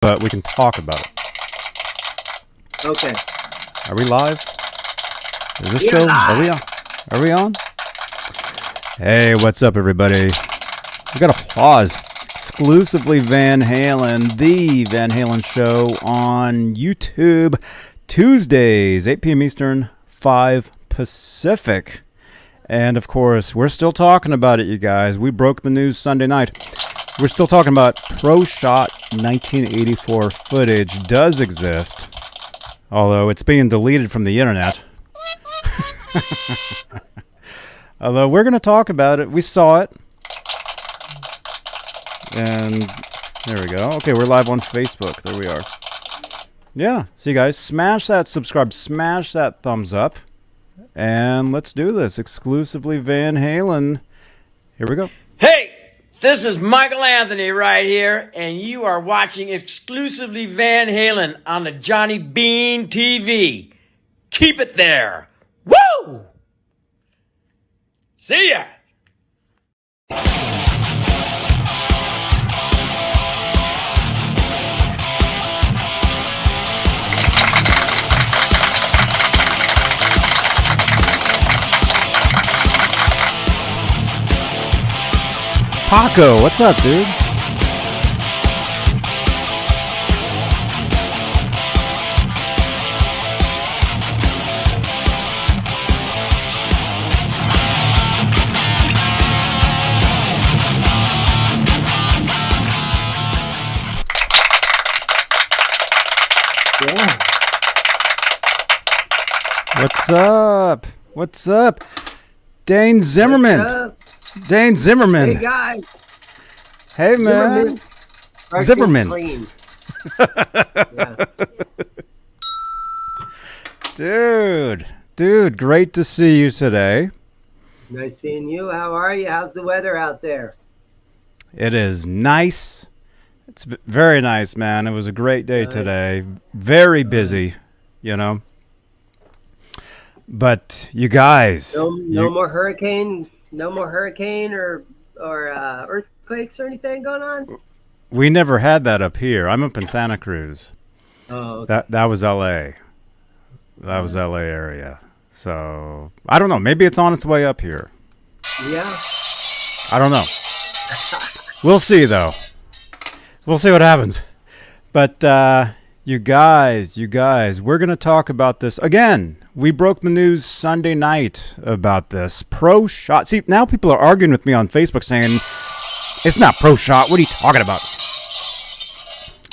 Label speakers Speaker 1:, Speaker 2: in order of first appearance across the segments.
Speaker 1: but we can talk about it.
Speaker 2: Okay.
Speaker 1: Are we live? Is this
Speaker 2: We're
Speaker 1: show?
Speaker 2: live.
Speaker 1: Are we on? Are we on? Hey, what's up, everybody? We got applause. Exclusively Van Halen, the Van Halen show on YouTube, Tuesdays, 8 p.m. Eastern, 5 Pacific. And of course, we're still talking about it, you guys. We broke the news Sunday night. We're still talking about Pro Shot 1984 footage does exist, although it's being deleted from the internet. Although we're going to talk about it. We saw it. And there we go. Okay, we're live on Facebook. There we are. Yeah. So you guys, smash that subscribe, smash that thumbs up. And let's do this. Exclusively Van Halen. Here we go.
Speaker 3: Hey, this is Michael Anthony right here, and you are watching Exclusively Van Halen on the Johnny Beane TV. Keep it there. Woo! See ya!
Speaker 1: Paco, what's up, dude?
Speaker 2: Yeah.
Speaker 1: What's up? What's up? Dane Zimmerman.
Speaker 2: What's up?
Speaker 1: Dane Zimmerman.
Speaker 2: Hey guys.
Speaker 1: Hey, man.
Speaker 2: Zimmerman.
Speaker 1: Zimmerman.
Speaker 2: Yeah.
Speaker 1: Dude, great to see you today.
Speaker 2: Nice seeing you. How are you? How's the weather out there?
Speaker 1: It is nice. It's very nice, man. It was a great day today. Very busy, you know. But you guys,
Speaker 2: No more hurricane or earthquakes or anything going on?
Speaker 1: we never had that up here. I'm up in Santa Cruz.
Speaker 2: Oh, okay.
Speaker 1: That was LA. That was LA area. So I don't know. Maybe it's on its way up here.
Speaker 2: Yeah.
Speaker 1: I don't know. We'll see, though. We'll see what happens. But you guys, we're going to talk about this. Again, we broke the news Sunday night about this. Pro Shot. See, now people are arguing with me on Facebook saying, it's not Pro Shot. What are you talking about?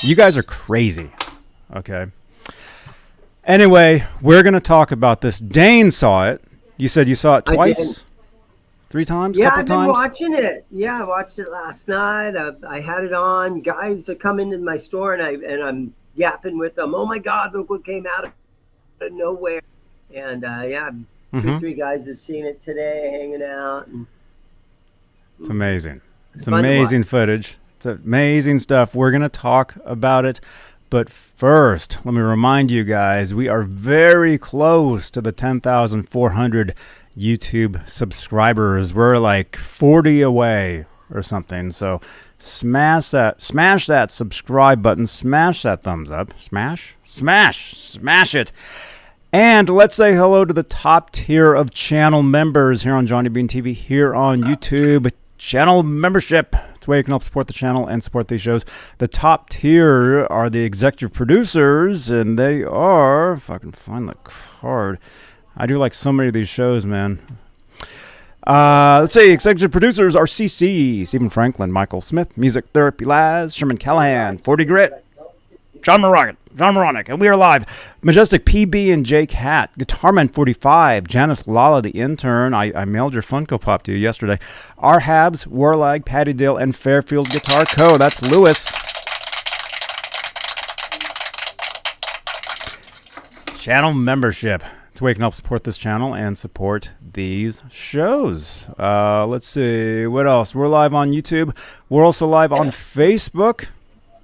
Speaker 1: You guys are crazy. Okay. Anyway, we're going to talk about this. Dane saw it. You said you saw it
Speaker 2: I
Speaker 1: twice?
Speaker 2: did.
Speaker 1: 3 times?
Speaker 2: Yeah,
Speaker 1: Couple
Speaker 2: I've been
Speaker 1: times?
Speaker 2: watching it. Yeah, I watched it last night. I had it on. Guys that come into my store and I'm yapping with them. Oh my God, look what came out of nowhere. And yeah, 2 or 3 guys have seen it today, hanging out. And
Speaker 1: It's amazing. It's
Speaker 2: fun to
Speaker 1: amazing
Speaker 2: watch.
Speaker 1: footage. It's amazing stuff. We're going to talk about it. But first, let me remind you guys, we are very close to the 10,400 YouTube subscribers. We're like 40 away or something. So smash that subscribe button. Smash that thumbs up. Smash it. And let's say hello to the top tier of channel members here on Johnny Beane TV, here on YouTube. Channel membership. It's a way you can help support the channel and support these shows. The top tier are the executive producers, and they are, if I can find the card. I do like so many of these shows, man. Let's see. Executive producers are CC, Stephen Franklin, Michael Smith, Music Therapy Laz, Sherman Callahan, 40 Grit, John Moronic, and we are live. Majestic PB and Jake Hat, Guitarman 45, Janice Lala, the intern. I mailed your Funko Pop to you yesterday. R. Habs, Warlag, Patty Dale, and Fairfield Guitar Co. That's Lewis. Channel membership. It's a way you can help support this channel and support these shows. Let's see. What else? We're live on YouTube. We're also live on Facebook.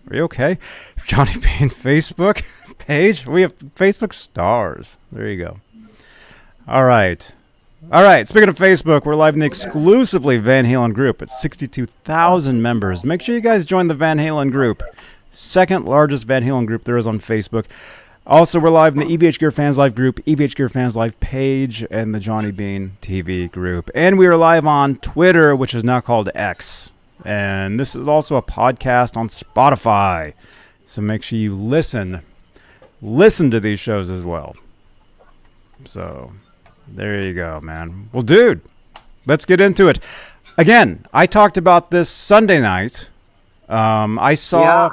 Speaker 1: Are you okay? Johnny Beane Facebook page. We have Facebook stars. There you go. All right. All right, speaking of Facebook, we're live in the exclusively Van Halen group. It's 62,000 members. Make sure you guys join the Van Halen group. second largest Van Halen group there is on Facebook. Also, we're live in the EVH Gear Fans Live group, EVH Gear Fans Live page, and the Johnny Beane TV group. And we are live on Twitter, which is now called X. And this is also a podcast on Spotify. So make sure you listen to these shows as well. So there you go, man. Well, dude, let's get into it. Again, I talked about this Sunday night. I saw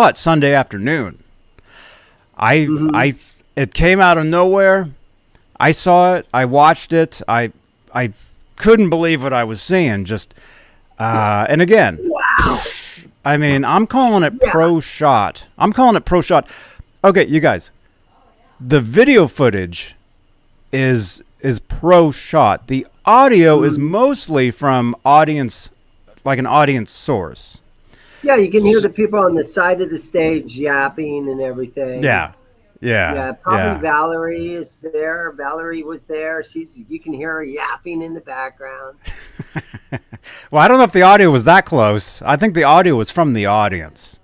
Speaker 1: it Sunday afternoon. It came out of nowhere. I saw it. I watched it. I couldn't believe what I was seeing. And again,
Speaker 2: Wow.
Speaker 1: I mean, I'm calling it pro shot. Okay, you guys, the video footage is pro shot. The audio is mostly from audience, like an audience source.
Speaker 2: Yeah, you can hear the people on the side of the stage yapping and everything.
Speaker 1: Yeah.
Speaker 2: Probably Valerie is there. Valerie was there. You can hear her yapping in the background.
Speaker 1: Well, I don't know if the audio was that close. I think the audio was from the audience.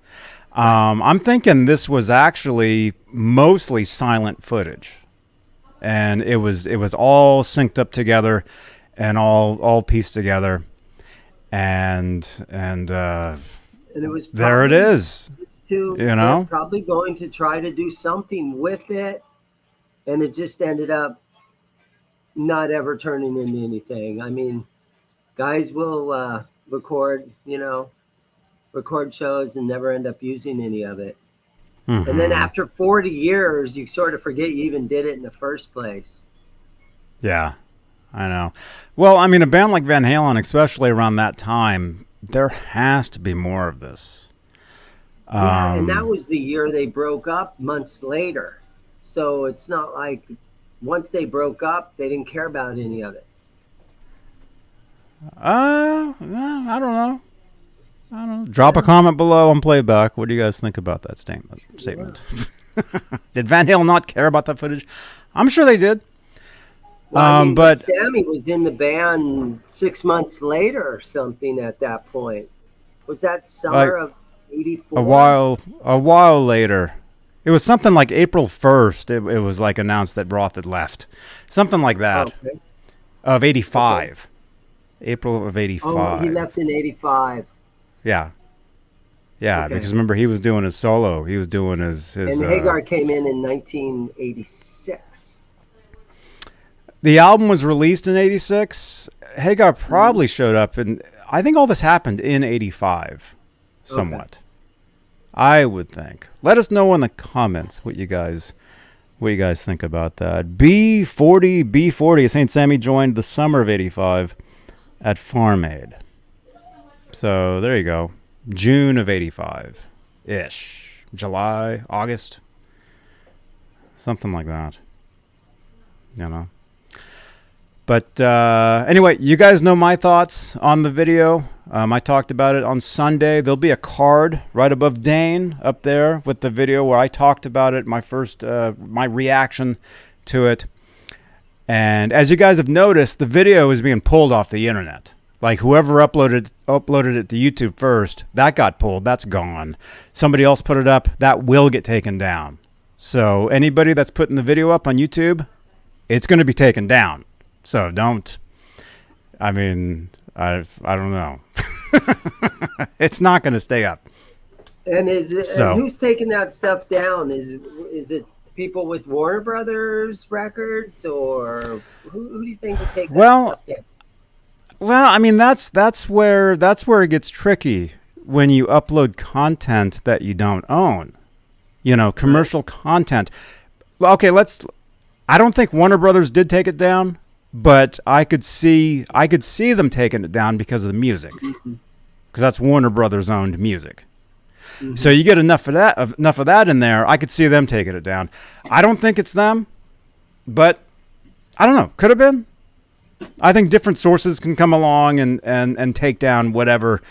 Speaker 1: I'm thinking this was actually mostly silent footage, and it was all synced up together, and all pieced together, and it was
Speaker 2: there.
Speaker 1: It is.
Speaker 2: They're probably going to try to do something with it, and it just ended up not ever turning into anything. I mean, guys will record shows and never end up using any of it.
Speaker 1: Mm-hmm.
Speaker 2: And then after 40 years, you sort of forget you even did it in the first place.
Speaker 1: Yeah, I know. Well, I mean, a band like Van Halen, especially around that time, there has to be more of this.
Speaker 2: Yeah, and that was the year they broke up months later. So it's not like once they broke up, they didn't care about any of it.
Speaker 1: I don't know. Drop a comment below on playback. What do you guys think about that statement?
Speaker 2: Yeah.
Speaker 1: Did Van Halen not care about that footage? I'm sure they did.
Speaker 2: Well,
Speaker 1: but
Speaker 2: Sammy was in the band 6 months later or something at that point. Was that summer of 84?
Speaker 1: A while later. It was something like April 1st. It was like announced that Roth had left. Something like that.
Speaker 2: Okay.
Speaker 1: Of 85.
Speaker 2: Okay.
Speaker 1: April of 85.
Speaker 2: Oh, he left in 85.
Speaker 1: Yeah, because remember, he was doing his solo. He was doing his
Speaker 2: and Hagar came in 1986.
Speaker 1: The album was released in 86. Hagar probably showed up, and I think all this happened in 85, somewhat. Okay. I would think. Let us know in the comments what you guys think about that. B40 St. Sammy joined the summer of 85 at Farm Aid. So there you go. June of 85-ish. July, August. Something like that. But anyway, you guys know my thoughts on the video. I talked about it on Sunday. There'll be a card right above Dane up there with the video where I talked about it, my reaction to it. And as you guys have noticed, the video is being pulled off the internet. Like whoever uploaded it to YouTube first, that got pulled. That's gone. Somebody else put it up. That will get taken down. So anybody that's putting the video up on YouTube, it's going to be taken down. So don't. I mean, I don't know. It's not going to stay up.
Speaker 2: And and who's taking that stuff down? Is it people with Warner Brothers Records, or who do you think would take that stuff down?
Speaker 1: Well, I mean, that's where it gets tricky when you upload content that you don't own. Commercial content. Okay, I don't think Warner Brothers did take it down, but I could see them taking it down because of the music. Because that's Warner Brothers owned music. Mm-hmm. So you get enough of that in there, I could see them taking it down. I don't think it's them, but I don't know. Could have been. I think different sources can come along and take down whatever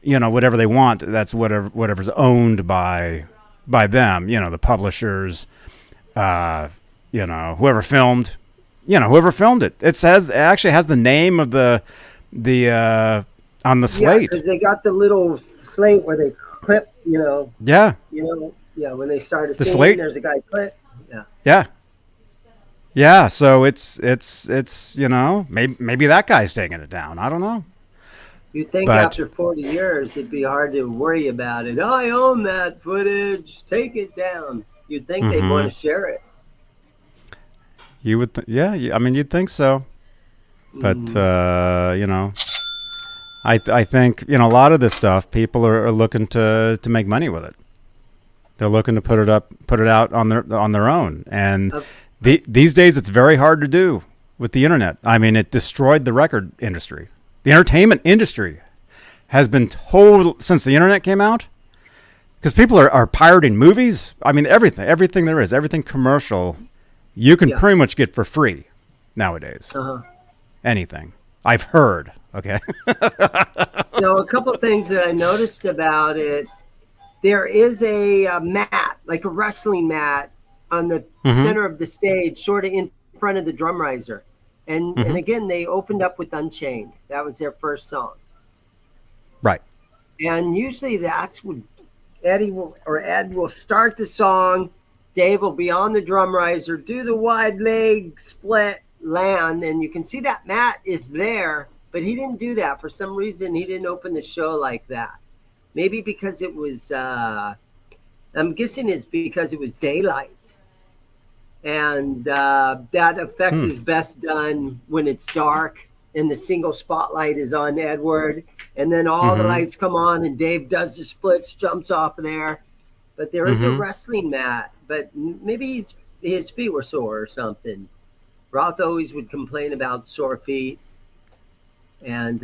Speaker 1: they want. That's whatever's owned by them. The publishers, whoever filmed it. It actually has the name of the on the
Speaker 2: Yeah,
Speaker 1: slate.
Speaker 2: because they got the little slate where they clip,
Speaker 1: Yeah,
Speaker 2: when they started
Speaker 1: the
Speaker 2: singing,
Speaker 1: slate.
Speaker 2: there's a guy clip. Yeah.
Speaker 1: Yeah, yeah. So it's maybe that guy's taking it down. I don't know,
Speaker 2: You'd think
Speaker 1: but
Speaker 2: after 40 years, it'd be hard to worry about it. I own that footage. Take it down. You'd think they'd want to share it.
Speaker 1: you would, I mean, you'd think so, but I think a lot of this stuff people are looking to make money with it. They're looking to put it out on their own, and these days it's very hard to do with the internet. I mean, it destroyed the record industry. The entertainment industry has been total since the internet came out, because people are pirating movies. I mean, everything there is, everything commercial, you can pretty much get for free nowadays. Anything I've heard. Okay.
Speaker 2: So a couple things that I noticed about it. There is a mat, like a wrestling mat, on the center of the stage, sort of in front of the drum riser. And again, they opened up with Unchained. That was their first song.
Speaker 1: Right.
Speaker 2: And usually that's when Ed will start the song. Dave will be on the drum riser, do the wide leg split, land, and you can see that mat is there, but he didn't do that. For some reason, he didn't open the show like that. Maybe because it was, I'm guessing it's because it was daylight. And that effect is best done when it's dark and the single spotlight is on Edward. And then all the lights come on and Dave does the splits, jumps off of there. But there is a wrestling mat, but maybe his feet were sore or something. Roth always would complain about sore feet. And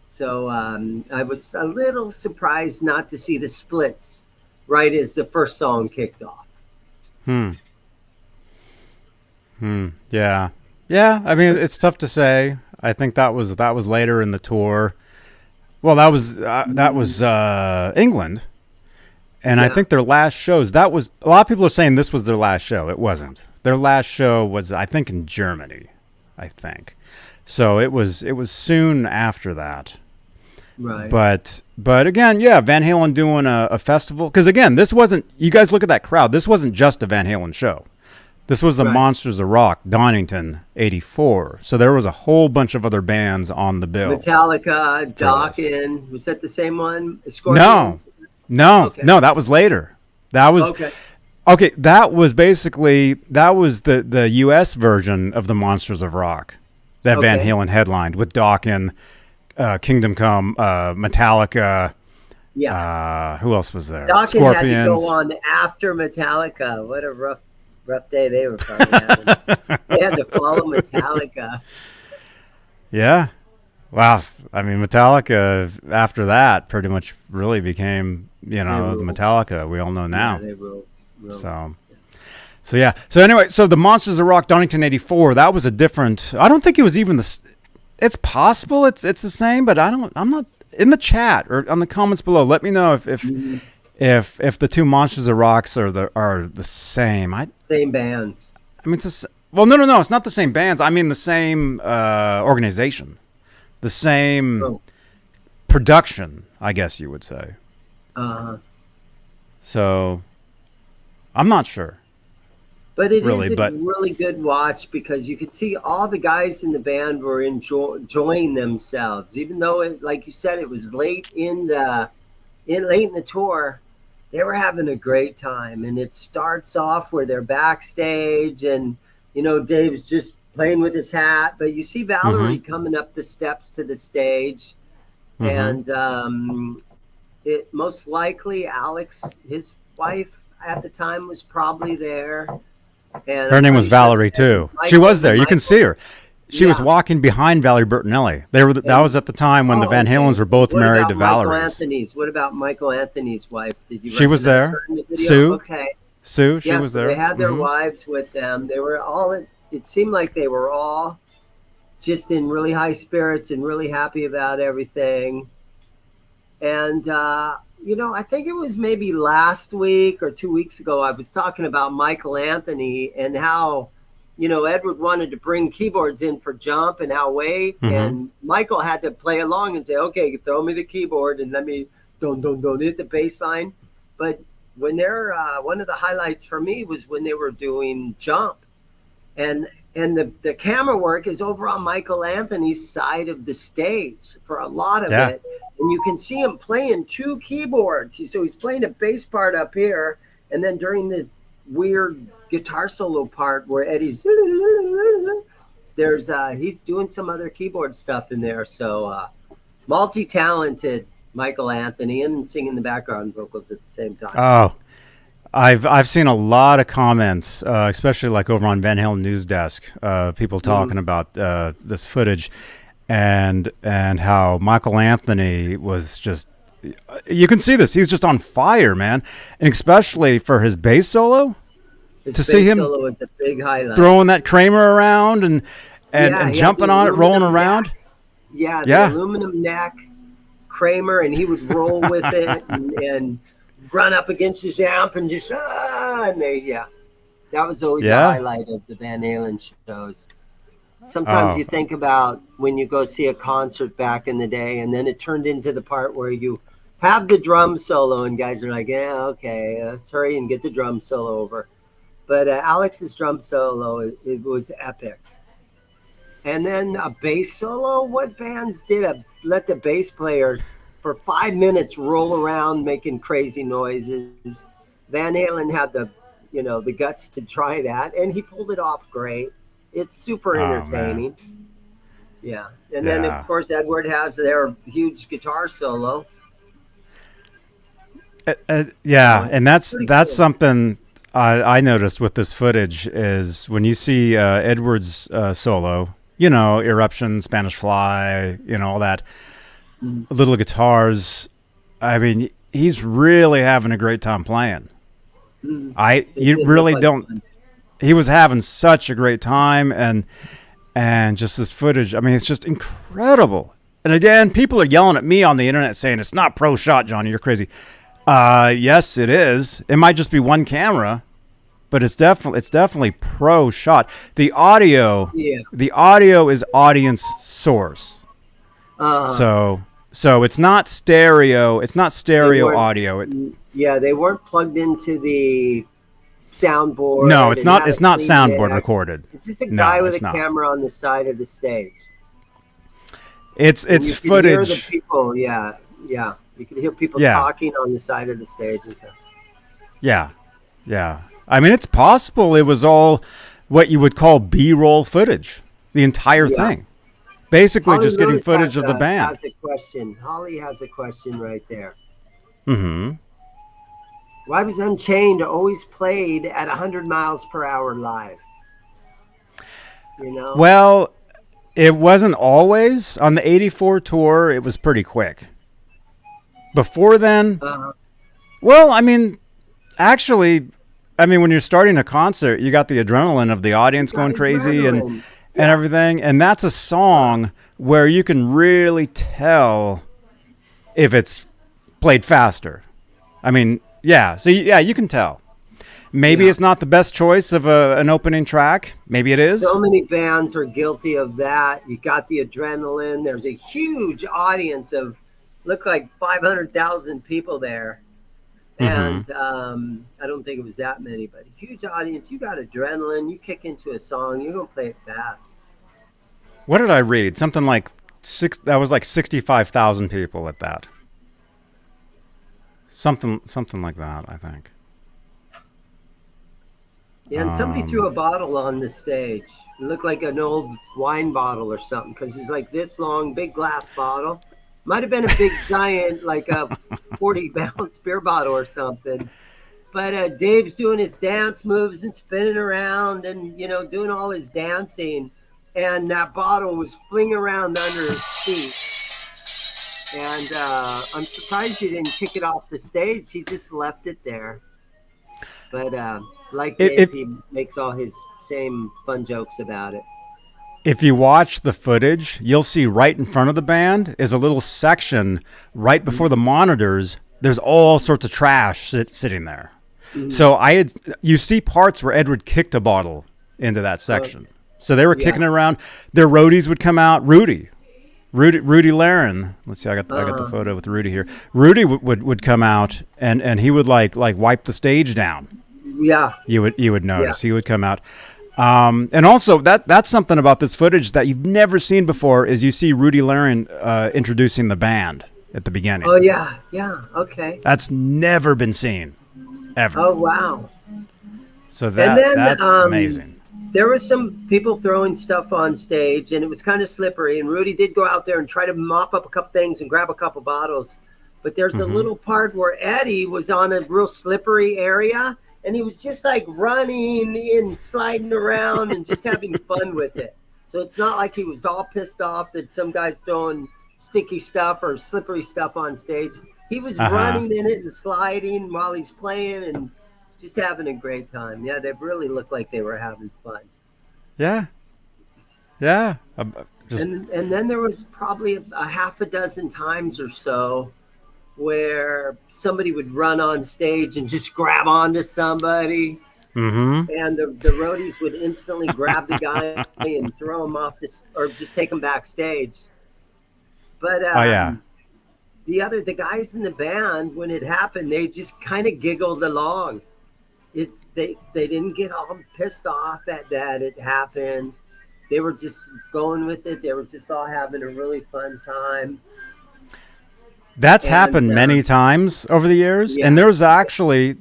Speaker 2: so I was a little surprised not to see the splits right as the first song kicked off.
Speaker 1: Yeah. Yeah. I mean, it's tough to say. I think that was later in the tour. Well, that was England. And I think their last shows, a lot of people are saying this was their last show. It wasn't. Their last show was, I think, in Germany, I think. So it was soon after that.
Speaker 2: Right.
Speaker 1: But again, Van Halen doing a festival. Because again, this wasn't, you guys look at that crowd, this wasn't just a Van Halen show. This was the Monsters of Rock, Donington, 84. So there was a whole bunch of other bands on the bill.
Speaker 2: Metallica, Dokken. Was that the same one?
Speaker 1: Scorpions? No, that was later. That was okay. That was the U.S. version of the Monsters of Rock that Van Halen headlined with Dokken, Kingdom Come, Metallica. Yeah. Who else was there?
Speaker 2: Dokken
Speaker 1: Scorpions.
Speaker 2: had to go on after Metallica. What a rough day they were probably having. They had to follow Metallica.
Speaker 1: Yeah. Wow. I mean, Metallica after that pretty much really became, the Metallica we all know now.
Speaker 2: Yeah, they ruled.
Speaker 1: So yeah. So anyway, so the Monsters of Rock Donington 84, that was a different, I don't think it was even it's possible it's the same, but I'm not in the chat or on the comments below. Let me know if the two Monsters of Rocks are the same.
Speaker 2: Same bands.
Speaker 1: I mean, no, it's not the same bands. I mean the same organization, the same production, I guess you would say. So, I'm not sure.
Speaker 2: But it is a really good watch because you could see all the guys in the band were enjoying themselves, even though like you said, it was late in the tour. They were having a great time, and it starts off where they're backstage, and Dave's just playing with his hat, but you see Valerie coming up the steps to the stage, and it most likely Alex, his wife at the time, was probably there. And
Speaker 1: her name was Valerie too. She was there. You can see her. She was walking behind Valerie Bertinelli. That was at the time when the Van Halens were both married to Valerie.
Speaker 2: What about Michael Anthony's wife? Did you?
Speaker 1: She was there. Sue.
Speaker 2: Okay.
Speaker 1: Sue. She was there.
Speaker 2: They had their wives with them. They were all. It seemed like they were all just in really high spirits and really happy about everything. And I think it was maybe last week or 2 weeks ago, I was talking about Michael Anthony and how Edward wanted to bring keyboards in for jump and outweigh, and Michael had to play along and say, okay, throw me the keyboard and let me don't hit the bass line. But when they're one of the highlights for me was when they were doing jump, and the camera work is over on Michael Anthony's side of the stage for a lot of it, and you can see him playing two keyboards. So he's playing a bass part up here, and then during the weird guitar solo part where Eddie's he's doing some other keyboard stuff in there. So multi-talented Michael Anthony, and singing the background vocals at the same time.
Speaker 1: Oh, I've seen a lot of comments, especially like over on Van Halen News Desk, people talking about this footage and how Michael Anthony was just, you can see this, he's just on fire, man. And especially for his bass solo,
Speaker 2: His
Speaker 1: to
Speaker 2: bass
Speaker 1: see him
Speaker 2: solo is a big highlight.
Speaker 1: throwing that Kramer around and jumping on it, rolling around.
Speaker 2: Neck. Yeah, the aluminum neck Kramer, and he would roll with it and run up against his amp and just that was always the highlight of the Van Halen shows. Sometimes you think about when you go see a concert back in the day, and then it turned into the part where you have the drum solo, and guys are like, yeah, okay, let's hurry and get the drum solo over. But Alex's drum solo, it was epic. And then a bass solo, what bands did let the bass player for 5 minutes roll around making crazy noises? Van Halen had the guts to try that, and he pulled it off great. It's super entertaining. Yeah. And then, of course, Edward has their huge guitar solo.
Speaker 1: And that's cool. Something I noticed with this footage is when you see Edward's solo, Eruption, Spanish Fly, all that, little guitars. I mean, he's really having a great time playing. You really don't. He was having such a great time, and just this footage. I mean, it's just incredible. And again, people are yelling at me on the internet saying it's not pro shot, Johnny. You're crazy. Yes, it is. It might just be one camera, but it's definitely pro shot. The audio is audience source. So it's not stereo. It's not stereo audio.
Speaker 2: They weren't plugged into the soundboard.
Speaker 1: No, it's not. It's not soundboard recorded.
Speaker 2: It's just a guy with a camera on the side of the stage.
Speaker 1: It's
Speaker 2: you
Speaker 1: footage.
Speaker 2: Can hear the people. Yeah. You can hear people talking on the side of the stage and stuff. Yeah.
Speaker 1: I mean, it's possible it was all what you would call B-roll footage. The entire thing, basically just getting footage of the band.
Speaker 2: Holly has a question right there.
Speaker 1: Mm-hmm.
Speaker 2: Why was Unchained always played at 100 miles per hour live?
Speaker 1: Well, it wasn't always. On the 84 tour, it was pretty quick. Before then, well, I mean, actually, when you're starting a concert, you got the adrenaline of the audience going crazy and everything. And that's a song where you can really tell if it's played faster. I mean, so you can tell. Maybe it's not the best choice of an opening track. Maybe it is.
Speaker 2: So many bands are guilty of that. You got the adrenaline. There's a huge audience of, looked like 500,000 people there. And I don't think it was that many, but a huge audience. You got adrenaline. You kick into a song. You're going to play it fast.
Speaker 1: What did I read? Something like that was like 65,000 people at that. Something like that, I think.
Speaker 2: Yeah, and somebody threw a bottle on the stage. It looked like an old wine bottle or something, because it's like this long, big glass bottle. Might have been a big, giant, like a 40-ounce beer bottle or something. But Dave's doing his dance moves and spinning around and, doing all his dancing. And that bottle was flinging around under his feet. And I'm surprised he didn't kick it off the stage. He just left it there. But Dave, he makes all his same fun jokes about it.
Speaker 1: If you watch the footage, you'll see right in front of the band is a little section right before the monitors. There's all sorts of trash sitting there. So you see parts where Edward kicked a bottle into that section. So they were kicking it around. Their roadies would come out. Rudy Laren. Let's see. I got the photo with Rudy here. Rudy would come out and he would like wipe the stage down.
Speaker 2: Yeah.
Speaker 1: You would notice. He would come out. And also that's something about this footage that you've never seen before is you see Rudy Laren introducing the band at the beginning.
Speaker 2: Oh yeah. Okay.
Speaker 1: That's never been seen ever.
Speaker 2: Oh wow.
Speaker 1: So that's amazing.
Speaker 2: There were some people throwing stuff on stage, and it was kind of slippery. And Rudy did go out there and try to mop up a couple things and grab a couple bottles. But there's a little part where Eddie was on a real slippery area, and he was just like running and sliding around and just having fun with it. So it's not like he was all pissed off that some guy's throwing sticky stuff or slippery stuff on stage. He was running in it and sliding while he's playing and just having a great time. Yeah, they really looked like they were having fun.
Speaker 1: Yeah.
Speaker 2: And then there was probably a half a dozen times or so where somebody would run on stage and just grab onto somebody. And the roadies would instantly grab the guy and throw him off this, or just take him backstage. But the guys in the band, when it happened, they just kind of giggled along. They didn't get all pissed off at that it happened. They were just going with it. They were just all having a really fun time.
Speaker 1: That's happened many times over the years. And there's actually two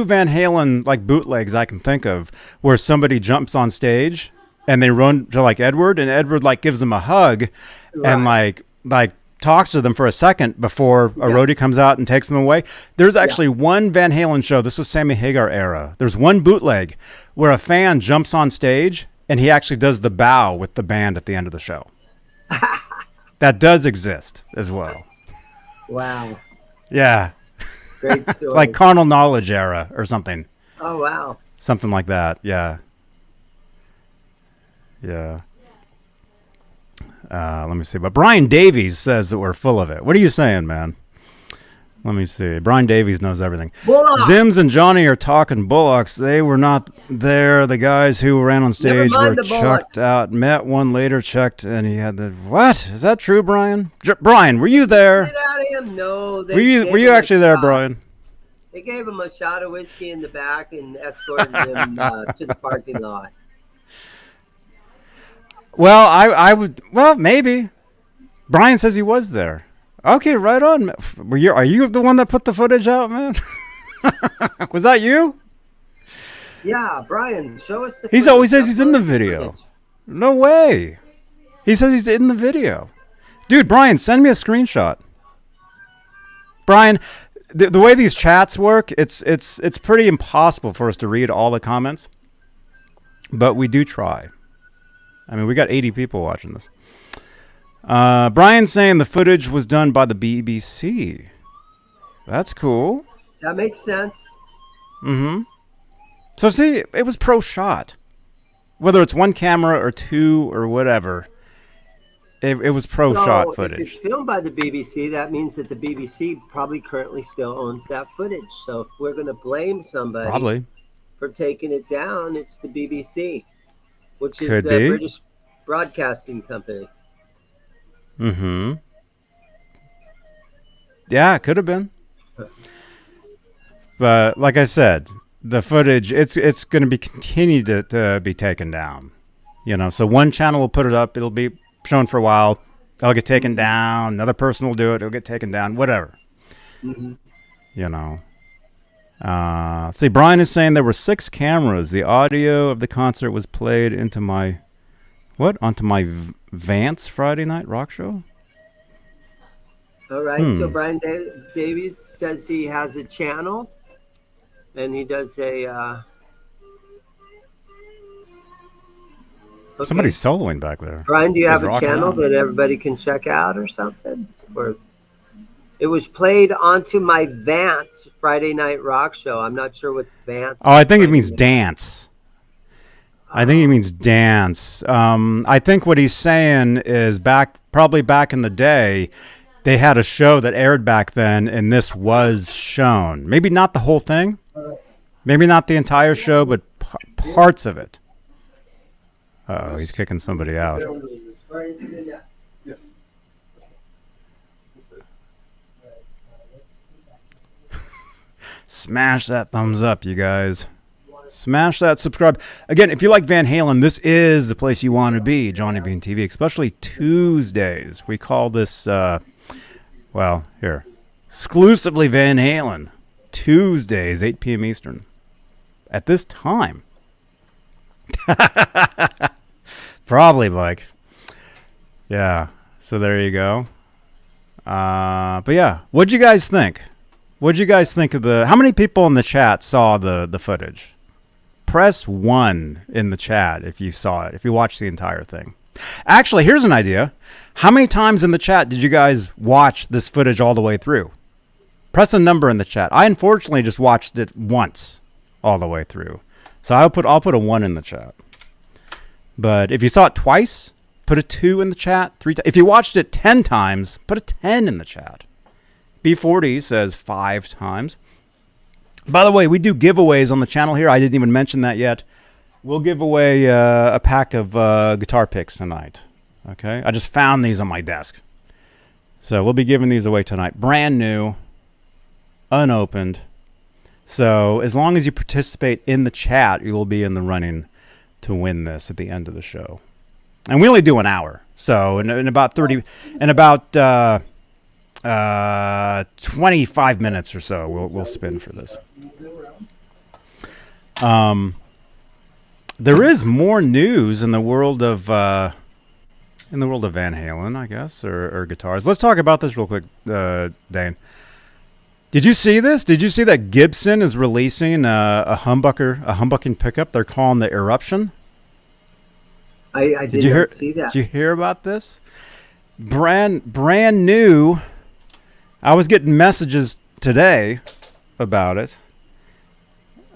Speaker 1: Van Halen like bootlegs I can think of where somebody jumps on stage and they run to like Edward, and Edward like gives them a hug and like talks to them for a second before a roadie comes out and takes them away. There's actually one Van Halen show. This was Sammy Hagar era. There's one bootleg where a fan jumps on stage and he actually does the bow with the band at the end of the show. That does exist as well.
Speaker 2: Wow.
Speaker 1: Yeah.
Speaker 2: Great story.
Speaker 1: Like Carnal Knowledge era or something.
Speaker 2: Oh, wow.
Speaker 1: Something like that. Yeah. Let me see. But Brian Davies says that we're full of it. What are you saying, man? Let me see. Brian Davies knows everything.
Speaker 2: Bullock.
Speaker 1: Zims and Johnny are talking Bullocks. They were not there. The guys who ran on stage were chucked out. Met one later, checked, and he had the... What? Is that true, Brian? Brian, were you there?
Speaker 2: Get out of him. No.
Speaker 1: Were you actually there, Brian?
Speaker 2: They gave him a shot of whiskey in the back and escorted him to the parking lot.
Speaker 1: Well, I would. Well, maybe. Brian says he was there. Okay, right on. Are you the one that put the footage out, man? Was that you?
Speaker 2: Yeah, Brian, show us the.
Speaker 1: He always says he's in the video. Footage. No way. He says he's in the video. Dude, Brian, send me a screenshot. Brian, the way these chats work, it's pretty impossible for us to read all the comments, but we do try. I mean, we got 80 people watching this. Brian's saying the footage was done by the BBC. That's cool.
Speaker 2: That makes sense.
Speaker 1: So see, it was pro shot. Whether it's one camera or two or whatever, it was pro shot footage.
Speaker 2: If it's filmed by the BBC, that means that the BBC probably currently still owns that footage. So if we're going to blame somebody for taking it down, it's the BBC. Which is the British Broadcasting Company.
Speaker 1: Yeah, it could have been. But like I said, the footage, it's going to continue to be taken down. So one channel will put it up. It'll be shown for a while. It'll get taken down. Another person will do it. It'll get taken down. Whatever. Let's see, Brian is saying there were 6 cameras. The audio of the concert was played into my onto my Vance Friday Night Rock Show.
Speaker 2: All right. So Brian Davies says he has a channel, and he does a.
Speaker 1: Somebody's soloing back there.
Speaker 2: Brian, do you have a channel that everybody can check out or something? Or it was played onto my Vance Friday Night Rock Show. I'm not sure what Vance.
Speaker 1: Oh, I think it means dance. I think he means dance. I think what he's saying is probably back in the day, they had a show that aired back then, and this was shown. Maybe not the whole thing. Maybe not the entire show, but parts of it. Uh-oh, he's kicking somebody out. Smash that thumbs up, you guys. Smash that subscribe. Again, if you like Van Halen, this is the place you want to be, Johnny Beane TV, especially Tuesdays. We call this, well, here, exclusively Van Halen. Tuesdays, 8 p.m. Eastern. At this time. Probably, Mike. Yeah, so there you go. But yeah, what'd you guys think? What'd you guys think of how many people in the chat saw the footage? Press 1 in the chat if you saw it, if you watched the entire thing. Actually, here's an idea. How many times in the chat did you guys watch this footage all the way through? Press a number in the chat. I unfortunately just watched it once all the way through. So I'll put a 1 in the chat. But if you saw it twice, put a 2 in the chat. If you watched it 10 times, put a 10 in the chat. B40 says 5 times. By the way, we do giveaways on the channel here. I didn't even mention that yet. We'll give away a pack of guitar picks tonight. Okay? I just found these on my desk. So we'll be giving these away tonight. Brand new, unopened. So as long as you participate in the chat, you will be in the running to win this at the end of the show. And we only do an hour. So in about 25 minutes or so, we'll spin for this. There is more news in the world of Van Halen, I guess, or guitars. Let's talk about this real quick, Dane. Did you see this? Did you see that Gibson is releasing a humbucking pickup? They're calling the Eruption.
Speaker 2: I did not see that.
Speaker 1: Did you hear about this? Brand new. I was getting messages today about it.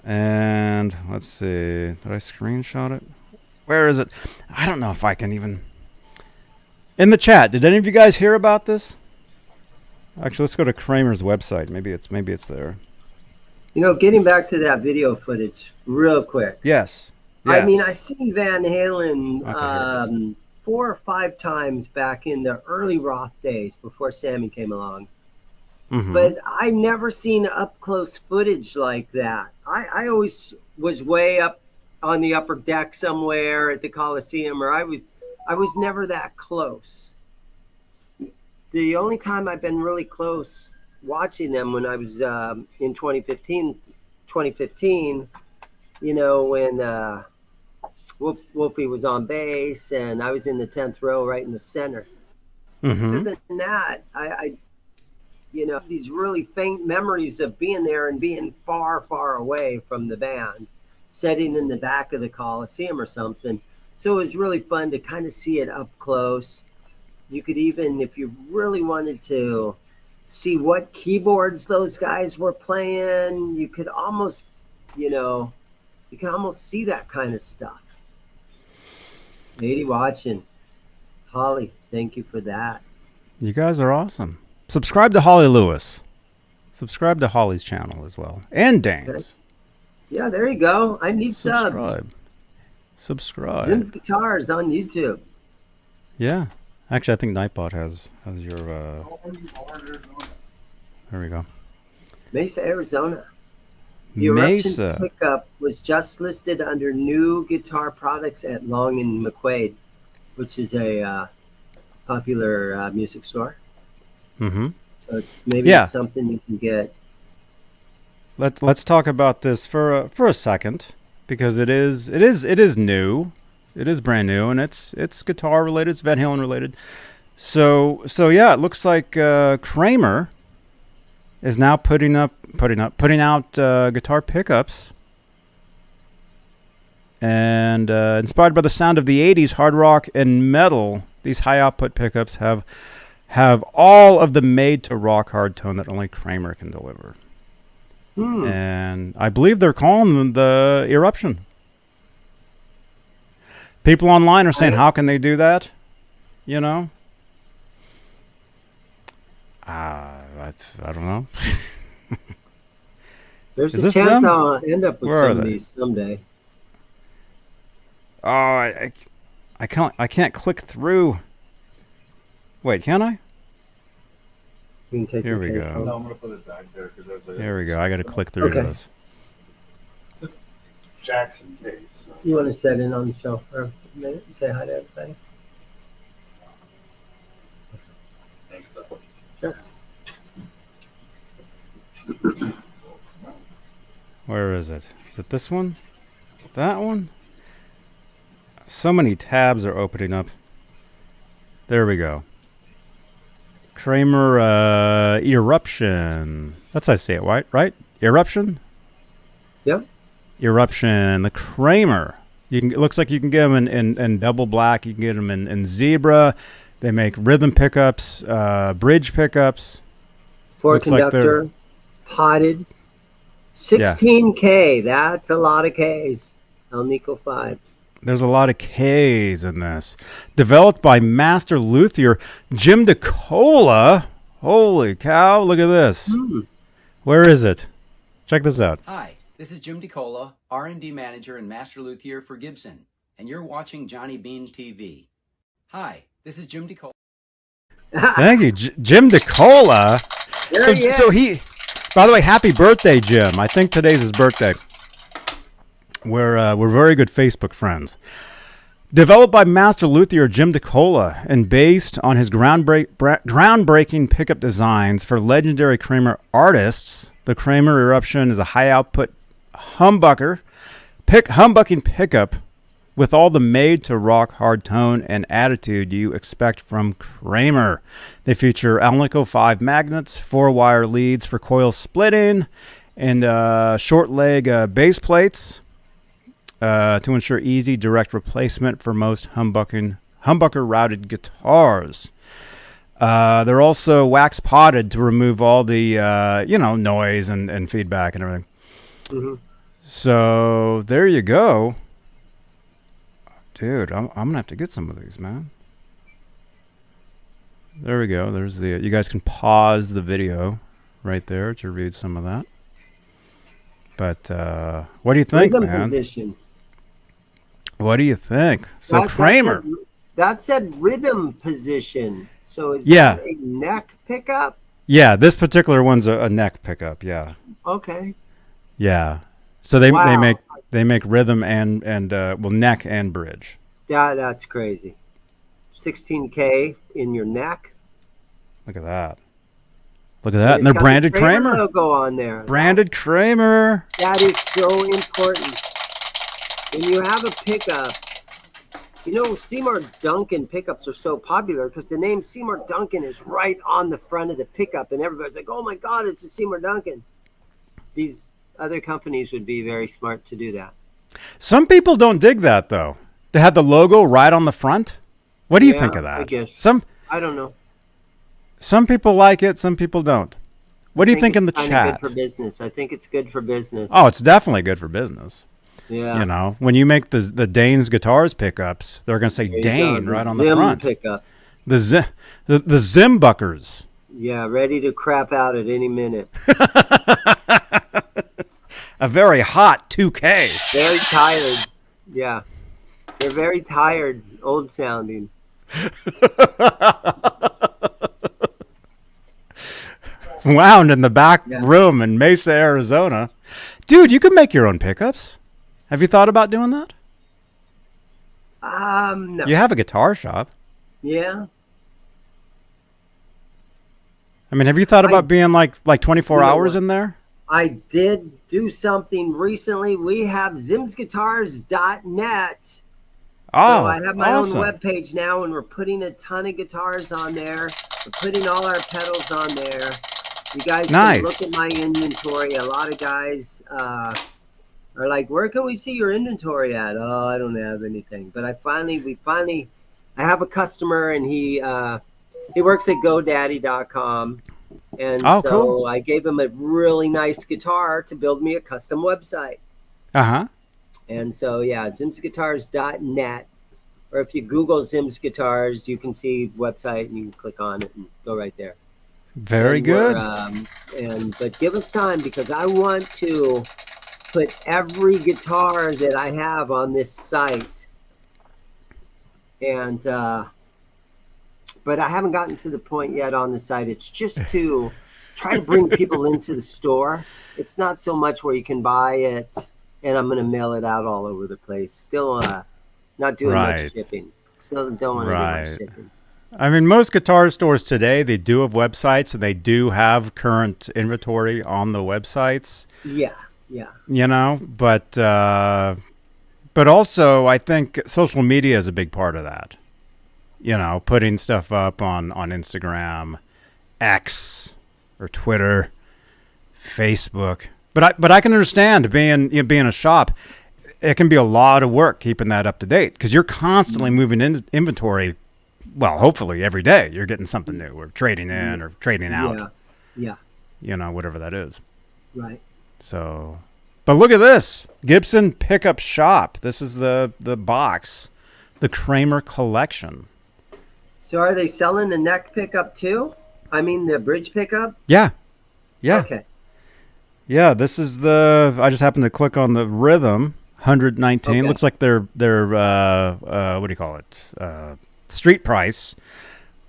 Speaker 1: And let's see. Did I screenshot it? Where is it? I don't know if I can even. In the chat, did any of you guys hear about this? Actually, let's go to Kramer's website. Maybe it's there.
Speaker 2: You know, getting back to that video footage real quick.
Speaker 1: Yes.
Speaker 2: I mean, I seen Van Halen 4 or 5 times back in the early Roth days before Sammy came along.
Speaker 1: Mm-hmm.
Speaker 2: But I never seen up close footage like that. I always was way up on the upper deck somewhere at the Coliseum, or I was never that close. The only time I've been really close watching them when I was in 2015, you know, when Wolfie was on bass and I was in the 10th row right in the center.
Speaker 1: Mm-hmm.
Speaker 2: Other than that, I you know, these really faint memories of being there and being far, far away from the band, sitting in the back of the Coliseum or something. So it was really fun to kind of see it up close. You could even, if you really wanted to see what keyboards those guys were playing, you could almost, you know, you can almost see that kind of stuff. Lady watching. Holly, thank you for that.
Speaker 1: You guys are awesome. Subscribe to Holly Lewis. Subscribe to Holly's channel as well. And Dane's.
Speaker 2: Yeah, there you go. I need
Speaker 1: Subscribe.
Speaker 2: Zim's Guitars on YouTube.
Speaker 1: Yeah. Actually, I think Nightbot has your... There we go.
Speaker 2: Mesa, Arizona. The Eruption pickup was just listed under new guitar products at Long and McQuaid, which is a popular music store.
Speaker 1: Mm-hmm.
Speaker 2: So it's it's something you can get.
Speaker 1: Let's talk about this for a second, because it is new, it is brand new, and it's guitar related, it's Van Halen related. So yeah, it looks like Kramer is now putting out guitar pickups, and inspired by the sound of the '80s hard rock and metal. These high output pickups have all of the made to rock hard tone that only Kramer can deliver. And I believe they're calling them the Eruption. People online are saying, how can they do that? You know? I don't know.
Speaker 2: There's
Speaker 1: Is
Speaker 2: a
Speaker 1: this
Speaker 2: chance
Speaker 1: them?
Speaker 2: I'll end up with
Speaker 1: Where are
Speaker 2: some of
Speaker 1: they?
Speaker 2: these someday.
Speaker 1: Oh, I can't click through. Wait, can I?
Speaker 2: You can take
Speaker 1: Here
Speaker 2: your
Speaker 1: we
Speaker 2: case
Speaker 1: go.
Speaker 2: home.
Speaker 4: No, I'm gonna put it back there because that's the.
Speaker 1: Here we go. I got to click through
Speaker 2: Okay.
Speaker 1: this.
Speaker 4: Jackson case.
Speaker 2: You want to set in on the shelf for a minute and say hi to everybody?
Speaker 4: Thanks, though.
Speaker 2: Sure.
Speaker 1: Where is it? Is it this one? That one? So many tabs are opening up. There we go. Kramer Eruption. That's how I say it, right? Eruption?
Speaker 2: Yep.
Speaker 1: Eruption. The Kramer. It looks like you can get them in double black. You can get them in zebra. They make rhythm pickups, bridge pickups.
Speaker 2: Four
Speaker 1: Looks like
Speaker 2: conductor, potted. 16K. That's a lot of Ks. El Nico 5.
Speaker 1: There's a lot of Ks in this. Developed by master luthier Jim DeCola. Holy cow, look at this. Where is it? Check this out.
Speaker 5: Hi, this is Jim DeCola, R&D Manager and Master Luthier for Gibson, and you're watching Johnny Beane TV. Hi, this is Jim DeCola.
Speaker 1: Thank you, Jim DeCola. So he, by the way, happy birthday, Jim. I think today's his birthday. We're very good Facebook friends. Developed by master luthier Jim DeCola and based on his groundbreaking pickup designs for legendary Kramer artists, the Kramer Eruption is a high-output humbucking pickup with all the made-to-rock hard tone and attitude you expect from Kramer. They feature Alnico 5 magnets, 4-wire leads for coil splitting, and short leg base plates. To ensure easy direct replacement for most humbucker routed guitars. They're also wax potted to remove all the noise and feedback and everything.
Speaker 2: Mm-hmm.
Speaker 1: So there you go, dude. I'm gonna have to get some of these, man. There we go. There's the. You guys can pause the video right there to read some of that. But what do you think,
Speaker 2: Rhythm
Speaker 1: man?
Speaker 2: position.
Speaker 1: What do you think? So Kramer.
Speaker 2: That said rhythm position. So is
Speaker 1: Yeah.
Speaker 2: that a neck pickup?
Speaker 1: Yeah, this particular one's a neck pickup. Yeah,
Speaker 2: Okay.
Speaker 1: yeah. So they
Speaker 2: Wow.
Speaker 1: make rhythm and neck and bridge.
Speaker 2: That's crazy. 16K in your neck.
Speaker 1: Look at that. Look at that, and
Speaker 2: It's
Speaker 1: they're
Speaker 2: got the
Speaker 1: branded Kramer.
Speaker 2: logo on there.
Speaker 1: Branded Kramer.
Speaker 2: That is so important. When you have a pickup, Seymour Duncan pickups are so popular because the name Seymour Duncan is right on the front of the pickup, and everybody's like, "Oh my God, it's a Seymour Duncan." These other companies would be very smart to do that.
Speaker 1: Some people don't dig that though. To have the logo right on the front. What do you think of that?
Speaker 2: I guess. I don't know.
Speaker 1: Some people like it. Some people don't. What do you think in the
Speaker 2: it's kinda
Speaker 1: chat?
Speaker 2: Good for business. I think it's good for business.
Speaker 1: Oh, it's definitely good for business.
Speaker 2: Yeah.
Speaker 1: You know, when you make the Dane's guitars pickups, they're going to say
Speaker 2: There you
Speaker 1: Dane
Speaker 2: go,
Speaker 1: right on
Speaker 2: Zim
Speaker 1: the front.
Speaker 2: Pickup.
Speaker 1: The Zimbuckers.
Speaker 2: Yeah, ready to crap out at any minute.
Speaker 1: A very hot 2K.
Speaker 2: Very tired. Yeah. They're very tired, old sounding.
Speaker 1: Wound in the back room in Mesa, Arizona. Dude, you could make your own pickups. Have you thought about doing that?
Speaker 2: No.
Speaker 1: You have a guitar shop.
Speaker 2: Yeah.
Speaker 1: I mean, have you thought about being like 24 hours in there?
Speaker 2: I did do something recently. We have zimsguitars.net.
Speaker 1: Oh,
Speaker 2: so I have my
Speaker 1: awesome.
Speaker 2: own webpage now, and we're putting a ton of guitars on there. We're putting all our pedals on there. You guys
Speaker 1: Nice.
Speaker 2: can look at my inventory. A lot of guys are like, "Where can we see your inventory at?" Oh, I don't have anything. But I have a customer, and he works at GoDaddy.com. And so
Speaker 1: cool.
Speaker 2: I gave him a really nice guitar to build me a custom website.
Speaker 1: Uh-huh.
Speaker 2: And so, yeah, zimsguitars.net. Or if you Google Zims Guitars, you can see website and you can click on it and go right there.
Speaker 1: Very
Speaker 2: And
Speaker 1: good.
Speaker 2: but give us time, because I want to put every guitar that I have on this site. And but I haven't gotten to the point yet on the site. It's just to try to bring people into the store. It's not so much where you can buy it and I'm going to mail it out all over the place. Still not doing
Speaker 1: Right.
Speaker 2: much shipping. Still don't want to do
Speaker 1: Right.
Speaker 2: much shipping.
Speaker 1: I mean, most guitar stores today, they do have websites, and they do have current inventory on the websites.
Speaker 2: Yeah.
Speaker 1: But also I think social media is a big part of that. Putting stuff up on Instagram, X, or Twitter, Facebook. But I can understand being a shop. It can be a lot of work keeping that up to date, because you're constantly moving in inventory. Well, hopefully every day you're getting something new, or trading in or trading out.
Speaker 2: Yeah.
Speaker 1: Whatever that is.
Speaker 2: Right.
Speaker 1: So, but look at this Gibson pickup shop. This is the box, the Kramer collection.
Speaker 2: So are they selling the neck pickup too? I mean, the bridge pickup?
Speaker 1: Yeah.
Speaker 2: Okay.
Speaker 1: Yeah, this is I just happened to click on the rhythm 119.
Speaker 2: Okay.
Speaker 1: Looks like they're what do you call it? Street price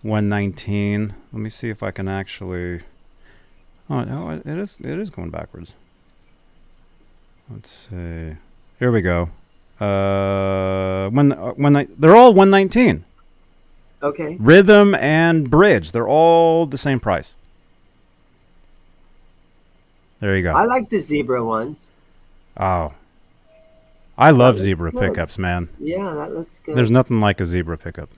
Speaker 1: 119. Let me see if I can actually. Oh no, it is going backwards. Let's see. Here we go. They're all 119.
Speaker 2: Okay.
Speaker 1: Rhythm and bridge, they're all the same price. There you go.
Speaker 2: I like the zebra ones.
Speaker 1: Oh, I love
Speaker 2: looks
Speaker 1: zebra
Speaker 2: good.
Speaker 1: pickups, man.
Speaker 2: Yeah, that looks good.
Speaker 1: There's nothing like a zebra pickup.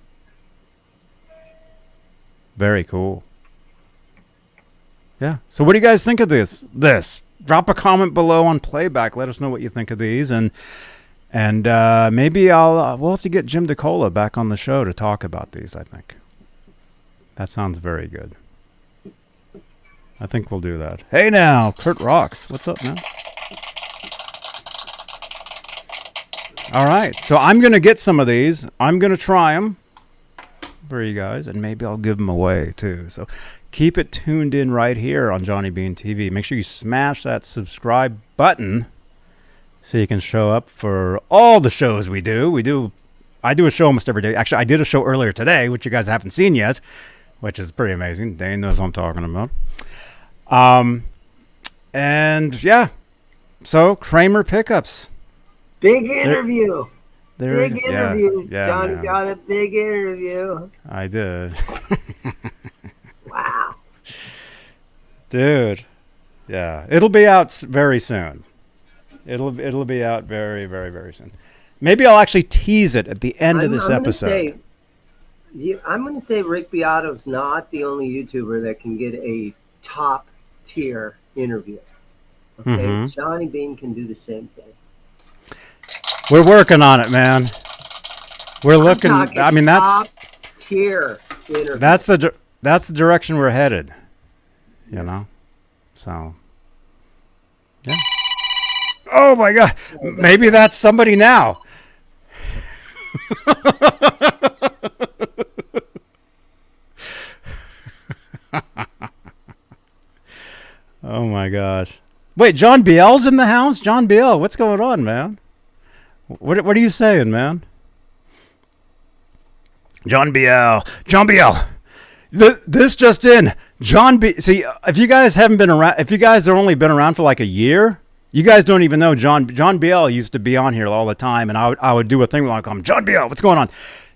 Speaker 1: Very cool. Yeah. So what do you guys think of this? Drop a comment below on playback. Let us know what you think of these, and maybe we'll have to get Jim DeCola back on the show to talk about these. I think that sounds very good. I think we'll do that. Hey now, Kurt Rocks. What's up, man? All right. So I'm going to get some of these. I'm going to try them for you guys, and maybe I'll give them away too. So keep it tuned in right here on Johnny Beane TV. Make sure you smash that subscribe button so you can show up for all the shows we do. I do a show almost every day. Actually, I did a show earlier today, which you guys haven't seen yet, which is pretty amazing. Dane knows what I'm talking about. And yeah, so Kramer pickups.
Speaker 2: Big interview.
Speaker 1: Big
Speaker 2: interview.
Speaker 1: Yeah,
Speaker 2: Johnny
Speaker 1: man.
Speaker 2: got a big interview.
Speaker 1: I did.
Speaker 2: Wow.
Speaker 1: Dude. Yeah. It'll be out very soon. It'll be out very, very, very soon. Maybe I'll actually tease it at the end of this episode.
Speaker 2: I'm going to say Rick Beato's not the only YouTuber that can get a top tier interview. Okay,
Speaker 1: Mhm.
Speaker 2: Johnny Beane can do the same thing.
Speaker 1: We're working on it, man. We're looking.
Speaker 2: talking
Speaker 1: I mean,
Speaker 2: top tier interview.
Speaker 1: that's the direction we're headed. So. Yeah. Oh my God! Maybe that's somebody now. Oh my gosh! Wait, John Biel's in the house. John Biel, what's going on, man? What are you saying, man? John Biel. This just in. See, if you guys haven't been around, if you guys have only been around for like a year, you guys don't even know John Biel used to be on here all the time, and I would do a thing where I'd call him, John Biel, what's going on?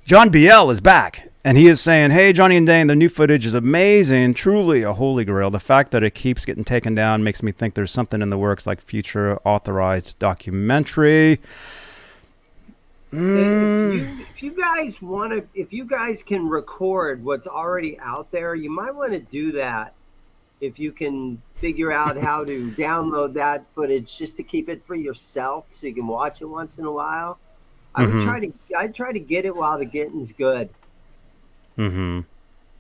Speaker 1: John Biel is back, and he is saying, hey, Johnny and Dane, the new footage is amazing, truly a holy grail. The fact that it keeps getting taken down makes me think there's something in the works, like future authorized documentary.
Speaker 2: If you guys can record what's already out there, you might want to do that. If you can figure out how to download that footage just to keep it for yourself, so you can watch it once in a while. I'd try to get it while the getting's good.
Speaker 1: Mm-hmm.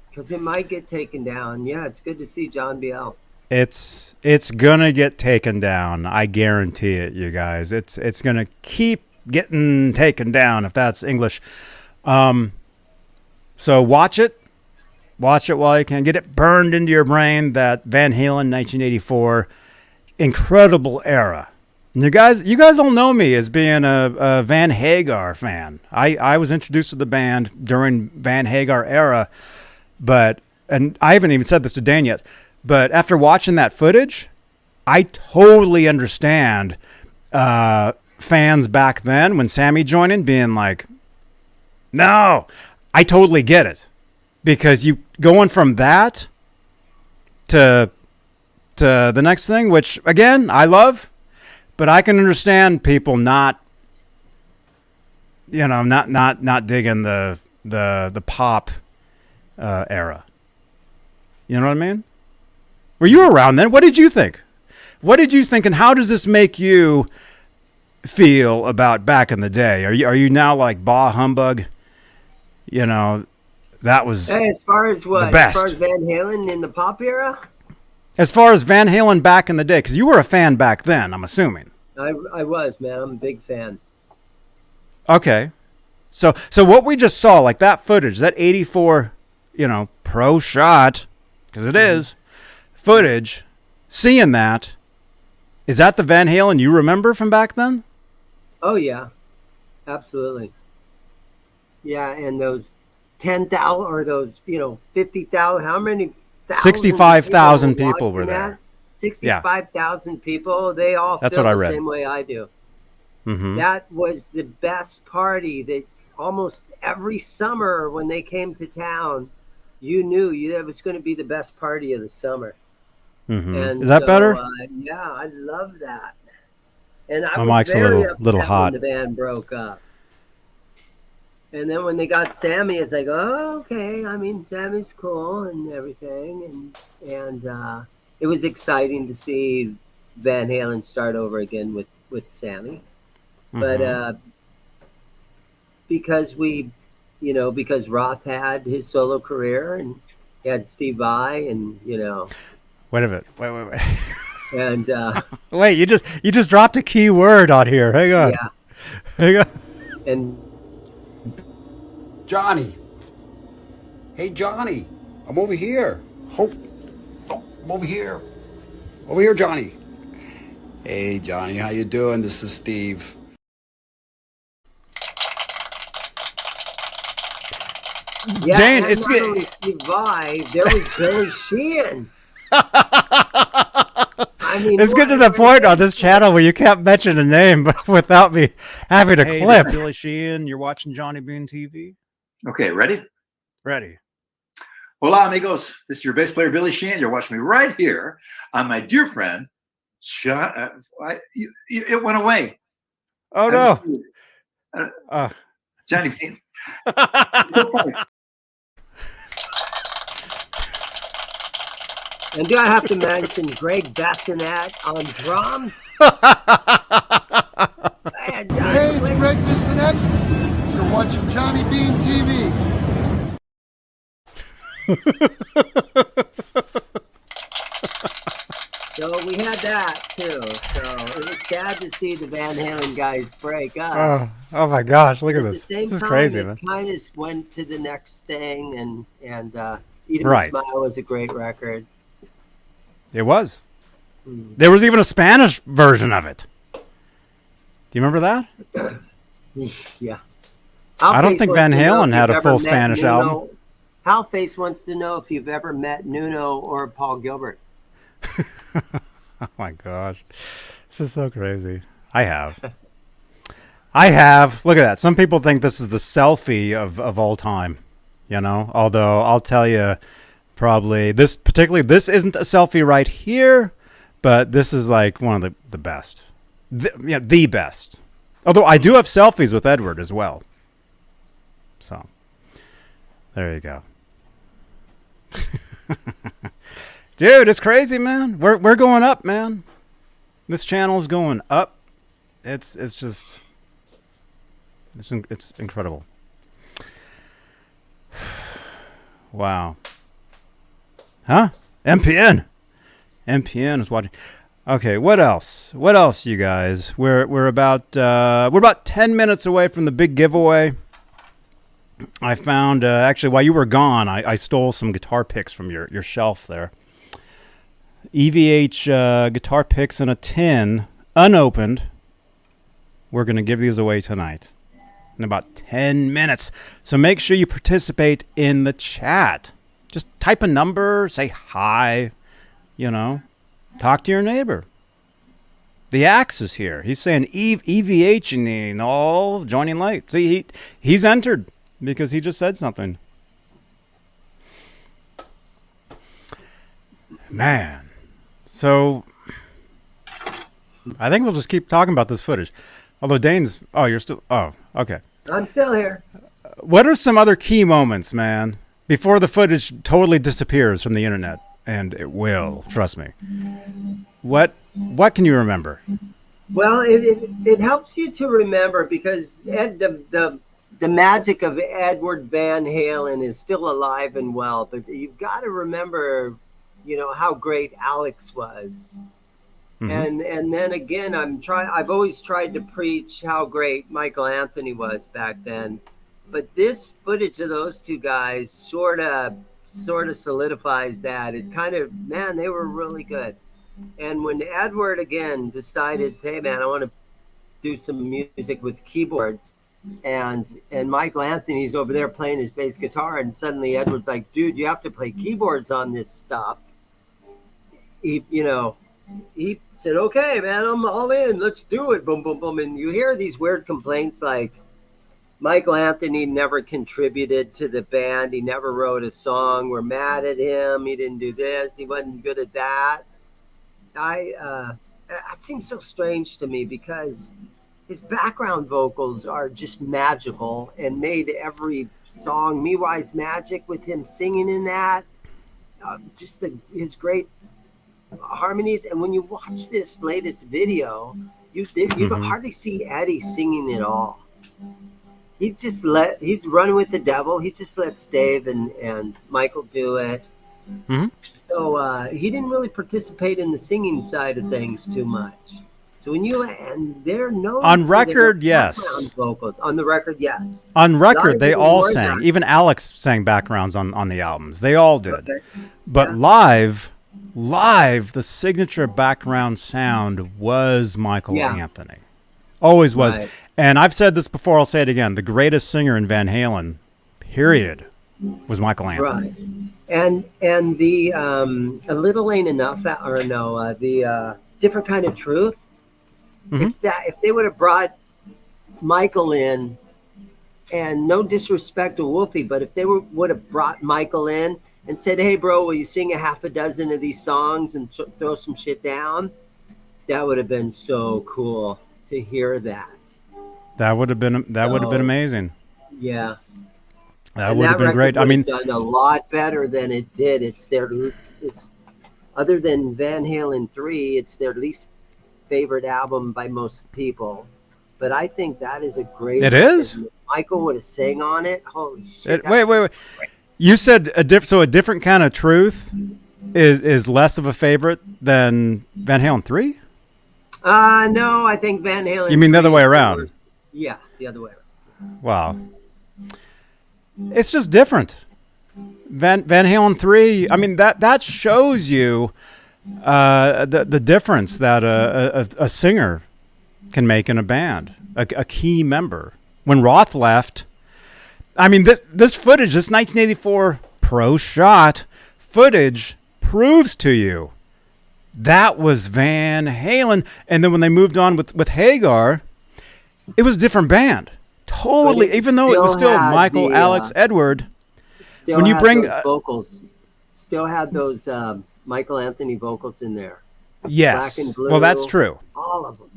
Speaker 2: Because it might get taken down. Yeah, it's good to see John Biel.
Speaker 1: It's gonna get taken down. I guarantee it, you guys. It's gonna keep getting taken down, if that's English. So watch it. Watch it while you can. Get it burned into your brain. That Van Halen 1984 incredible era. And you guys all know me as being a Van Hagar fan. I was introduced to the band during Van Hagar era, and I haven't even said this to Dan yet, but after watching that footage, I totally understand fans back then when Sammy joined in being like, no, I totally get it. Because you going from that to the next thing, which again, I love, but I can understand people not digging the pop era. You know what I mean? Were you around then? What did you think? What did you think, and how does this make you feel about back in the day? Are you now like bah humbug? You know, that was
Speaker 2: as far as what?
Speaker 1: The best.
Speaker 2: As far as Van Halen in the pop era?
Speaker 1: As far as Van Halen back in the day, because you were a fan back then, I'm assuming.
Speaker 2: I was, man. I'm a big fan.
Speaker 1: Okay. So what we just saw, like that footage, that 84, pro shot, because it is, footage, seeing that, is that the Van Halen you remember from back then?
Speaker 2: Oh, yeah. Absolutely. Yeah, and those 10,000 or those, 50,000, how many?
Speaker 1: 65,000 people were there.
Speaker 2: 65,000 people. They all
Speaker 1: That's
Speaker 2: feel
Speaker 1: what I
Speaker 2: the
Speaker 1: read.
Speaker 2: same way I do.
Speaker 1: Mm-hmm.
Speaker 2: That was the best party that almost every summer when they came to town, you knew that was going to be the best party of the summer.
Speaker 1: Mm-hmm.
Speaker 2: And
Speaker 1: is that better?
Speaker 2: Yeah, I love that. And I
Speaker 1: My
Speaker 2: was
Speaker 1: mic's a
Speaker 2: very
Speaker 1: little
Speaker 2: upset
Speaker 1: hot.
Speaker 2: when the band broke up. And then when they got Sammy, it's like, oh, okay. I mean, Sammy's cool and everything, and it was exciting to see Van Halen start over again with Sammy.
Speaker 1: Mm-hmm.
Speaker 2: But because because Roth had his solo career and he had Steve Vai and
Speaker 1: Wait a minute. Wait.
Speaker 2: and
Speaker 1: Wait, you just dropped a key word on here. Hang on.
Speaker 2: yeah,
Speaker 1: Hang on.
Speaker 2: and
Speaker 6: Johnny. Hey, Johnny. I'm over here. I'm over here. Over here, Johnny. Hey, Johnny. How you doing? This is Steve.
Speaker 2: yeah,
Speaker 1: Dane,
Speaker 2: and
Speaker 1: it's
Speaker 2: not only Steve Vai, there was Billy Sheehan. I mean,
Speaker 1: It's getting to the point on this channel where you can't mention a name without me having a clip. Billy Sheehan, you're watching Johnny Beane TV.
Speaker 7: Okay, ready?
Speaker 1: Ready.
Speaker 7: Hola, amigos. This is your bass player, Billy Sheehan. You're watching me right here on my dear friend, John. It went away.
Speaker 1: Oh, no.
Speaker 7: Johnny Beane.
Speaker 2: And do I have to mention Greg Bassinet on drums?
Speaker 8: Hey, it's Greg Bissonette. You're watching Johnny Beane TV.
Speaker 2: So we had that too. So it was sad to see the Van Halen guys break up.
Speaker 1: Oh my gosh, look at this.
Speaker 2: At the same
Speaker 1: This is
Speaker 2: time,
Speaker 1: crazy,
Speaker 2: it
Speaker 1: man.
Speaker 2: kind of went to the next thing, and Eat 'Em
Speaker 1: Right.
Speaker 2: and Smile was a great record.
Speaker 1: It was. There was even a Spanish version of it. Do you remember that?
Speaker 2: Yeah.
Speaker 1: I don't think Van Halen had a
Speaker 2: You've
Speaker 1: full
Speaker 2: ever met
Speaker 1: Spanish
Speaker 2: Nuno.
Speaker 1: album.
Speaker 2: Halface wants to know if you've ever met Nuno or Paul Gilbert.
Speaker 1: Oh my gosh. This is so crazy. I have. Look at that. Some people think this is the selfie of all time, although I'll tell you probably this isn't a selfie right here, but this is like one of the best. The best. Although I do have selfies with Edward as well. So there you go. Dude, it's crazy, man. We're going up, man. This channel is going up. It's incredible. Wow. Huh? MPN is watching. Okay, what else? What else, you guys? We're about 10 minutes away from the big giveaway. I found, actually, while you were gone, I stole some guitar picks from your shelf there. EVH guitar picks in a tin, unopened. We're going to give these away tonight in about 10 minutes. So make sure you participate in the chat. Just type a number, say hi, talk to your neighbor. The Axe is here. He's saying EVH and all joining late. See, he's entered because he just said something. Man. So I think we'll just keep talking about this footage. Although Dane's, you're still, okay.
Speaker 2: I'm still here.
Speaker 1: What are some other key moments, man, before the footage totally disappears from the internet? And it will, trust me. What can you remember?
Speaker 2: Well, it helps you to remember because the magic of Edward Van Halen is still alive and well, but you've got to remember, how great Alex was. Mm-hmm. And then again, I've always tried to preach how great Michael Anthony was back then. But this footage of those two guys sort of solidifies that. It kind of, man, they were really good. And when Edward again decided, hey man, I want to do some music with keyboards, and Michael Anthony's over there playing his bass guitar, and suddenly Edward's like, dude, you have to play keyboards on this stuff. He said, okay, man, I'm all in. Let's do it. Boom, boom, boom. And you hear these weird complaints like Michael Anthony never contributed to the band. He never wrote a song. We're mad at him. He didn't do this. He wasn't good at that. That seems so strange to me because his background vocals are just magical and made every song Me-Wise Magic with him singing in that. His great harmonies. And when you watch this latest video, you mm-hmm. hardly see Eddie singing at all. He's running with the devil. He just lets Dave and Michael do it. Mm-hmm. So he didn't really participate in the singing side of things too much. So they're no
Speaker 1: on record, yes.
Speaker 2: Vocals on the record, yes.
Speaker 1: On record, they all sang. That. Even Alex sang backgrounds on the albums. They all did. Okay. But live, the signature background sound was Michael Anthony. Always was. Right. And I've said this before, I'll say it again. The greatest singer in Van Halen, period, was Michael Anthony.
Speaker 2: Right. And the A Little Ain't Enough, the Different Kind of Truth, mm-hmm. if they would have brought Michael in, and no disrespect to Wolfie, but if they would have brought Michael in and said, hey, bro, will you sing a half a dozen of these songs and throw some shit down? That would have been so cool to hear that. That would have been amazing. Yeah.
Speaker 1: That would have been great. I mean,
Speaker 2: done a lot better than it did. It's other than Van Halen 3, it's their least favorite album by most people. But I think that is a great.
Speaker 1: It is.
Speaker 2: If Michael would have sang on it. Holy shit!
Speaker 1: Wait. You said a different kind of truth is less of a favorite than Van Halen 3?
Speaker 2: No, I think Van Halen.
Speaker 1: You mean the other way around?
Speaker 2: Yeah, the other way around.
Speaker 1: Wow. It's just different. Van Halen 3, I mean, that shows you the difference that a singer can make in a band, a key member. When Roth left, I mean, this footage, this 1984 pro shot footage proves to you that was Van Halen. And then when they moved on with Hagar, it was a different band. Totally, even though it was still Michael, Alex, Edward.
Speaker 2: When you bring those vocals, still had those Michael Anthony vocals in there.
Speaker 1: Yes.
Speaker 2: Black and Blue,
Speaker 1: well, that's true.
Speaker 2: All of them.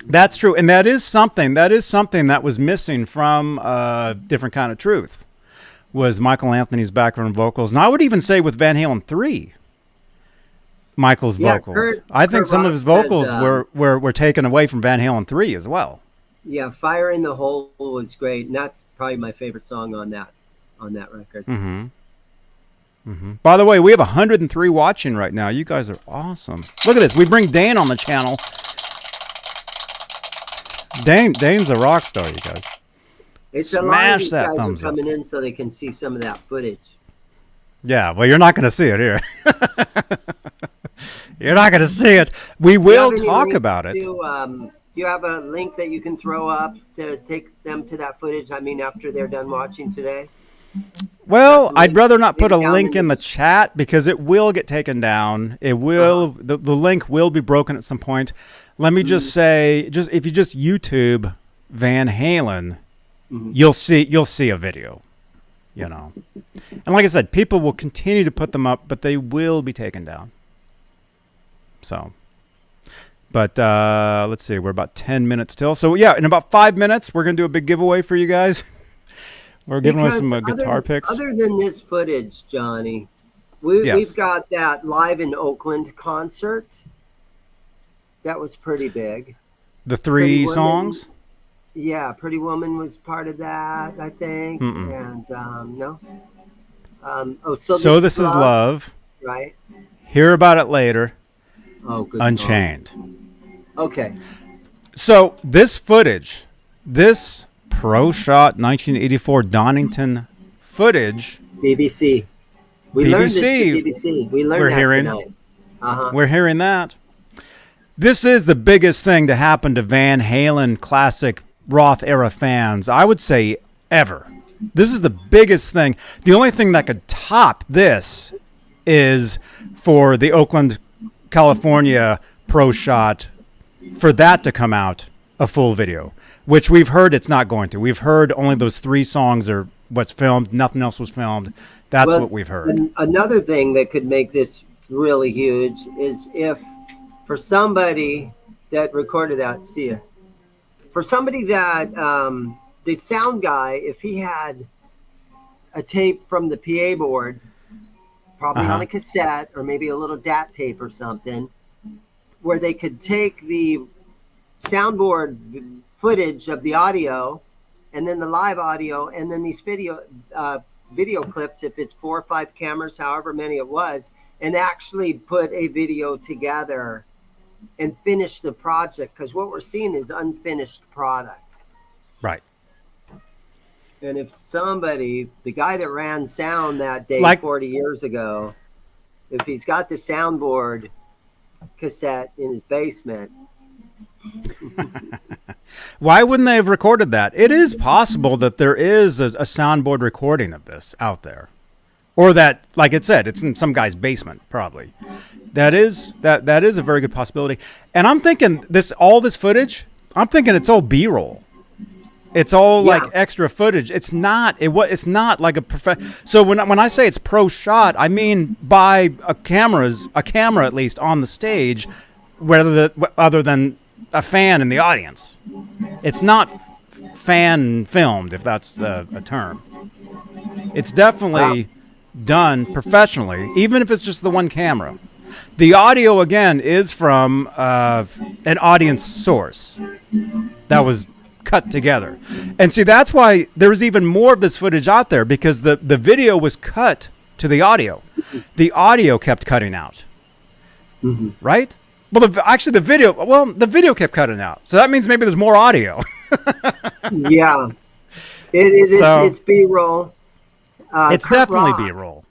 Speaker 1: That's true, and that is something that was missing from Different Kind of Truth, was Michael Anthony's background vocals. And I would even say with Van Halen 3, Michael's vocals. I think some of his vocals were taken away from Van Halen 3 as well.
Speaker 2: Yeah, Fire in the Hole was great, and that's probably my favorite song on that record.
Speaker 1: Mm-hmm. Mm-hmm. By the way, we have 103 watching right now. You guys are awesome. Look at this. We bring Dane on the channel. Dane's a rock star, you guys.
Speaker 2: It's a lot of
Speaker 1: smash
Speaker 2: these
Speaker 1: that
Speaker 2: guys
Speaker 1: thumbs
Speaker 2: are
Speaker 1: up.
Speaker 2: coming in so they can see some of that footage.
Speaker 1: Yeah, well, you're not going to see it here. You're not going to see it. We will talk about it.
Speaker 2: Do you have a link that you can throw up to take them to that footage? I mean, after they're done watching today?
Speaker 1: Well, I'd rather not put a
Speaker 2: down
Speaker 1: link
Speaker 2: in
Speaker 1: in the chat because it will get taken down. It will. The link will be broken at some point. Let me just say, if you just YouTube Van Halen, you'll see a video. You know, and like I said, people will continue to put them up, but they will be taken down. So, but let's see, we're about 10 minutes still. So yeah, in about 5 minutes, we're gonna do a big giveaway for you guys. We're giving away some guitar picks.
Speaker 2: Other than this footage, Johnny, we've got that live in Oakland concert. That was pretty big.
Speaker 1: The three songs?
Speaker 2: Yeah, Pretty Woman was part of that, I think. And no. So This Is Love. Right.
Speaker 1: Hear About It Later.
Speaker 2: Oh, good.
Speaker 1: Unchained.
Speaker 2: Song. Okay.
Speaker 1: So this footage, this Pro Shot 1984 Donington footage.
Speaker 2: BBC. We learned it at BBC. We learned that tonight.
Speaker 1: We're hearing that. This is the biggest thing to happen to Van Halen classic Roth era fans, I would say, ever. This is the biggest thing. The only thing that could top this is for the Oakland, California Pro Shot, for that to come out a full video, which we've heard it's not going to. We've heard only those 3 songs are what's filmed. Nothing else was filmed. That's what we've heard.
Speaker 2: Another thing that could make this really huge is if for somebody that recorded that, for somebody that the sound guy, if he had a tape from the PA board, probably on a cassette or maybe a little DAT tape or something, where they could take the soundboard footage of the audio and then the live audio and then these video clips, if it's 4 or 5 cameras, however many it was, and actually put a video together and finish the project, because what we're seeing is unfinished product.
Speaker 1: Right.
Speaker 2: And if somebody, the guy that ran sound that day 40 years ago, if he's got the soundboard cassette in his basement.
Speaker 1: Why wouldn't they have recorded that? It is possible that there is a soundboard recording of this out there. Or that, like it said, it's in some guy's basement, probably. That is a very good possibility. And I'm thinking all this footage, I'm thinking it's all B-roll. It's all like extra footage. It's not. It's not like a So when I say it's pro shot, I mean by a camera at least on the stage, other than a fan in the audience. It's not fan filmed, if that's a term. It's definitely done professionally, even if it's just the one camera. The audio again is from an audience source that was cut together. And see, that's why there was even more of this footage out there, because the video was cut to the audio. The audio kept cutting out. Right? Well, the video kept cutting out. So that means maybe there's more audio.
Speaker 2: Yeah. It's B-roll.
Speaker 1: It's definitely B-roll.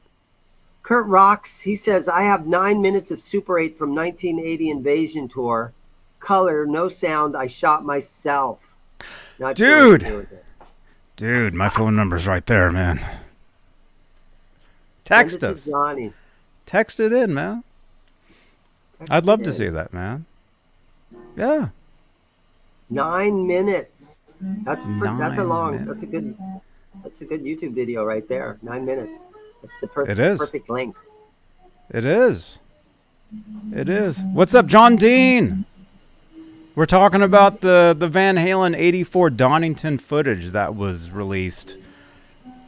Speaker 2: Kurt Rocks, he says, I have 9 minutes of Super 8 from 1980 Invasion Tour. Color, no sound. I shot myself. Not
Speaker 1: Dude, my phone number's right there, man. Text us.
Speaker 2: Johnny.
Speaker 1: Text it in, man. I'd love to see that, man. Yeah.
Speaker 2: 9 minutes. That's a good YouTube video right there. 9 minutes. It's the perfect length.
Speaker 1: It is. What's up, John Dean? We're talking about the Van Halen 84 Donington footage that was released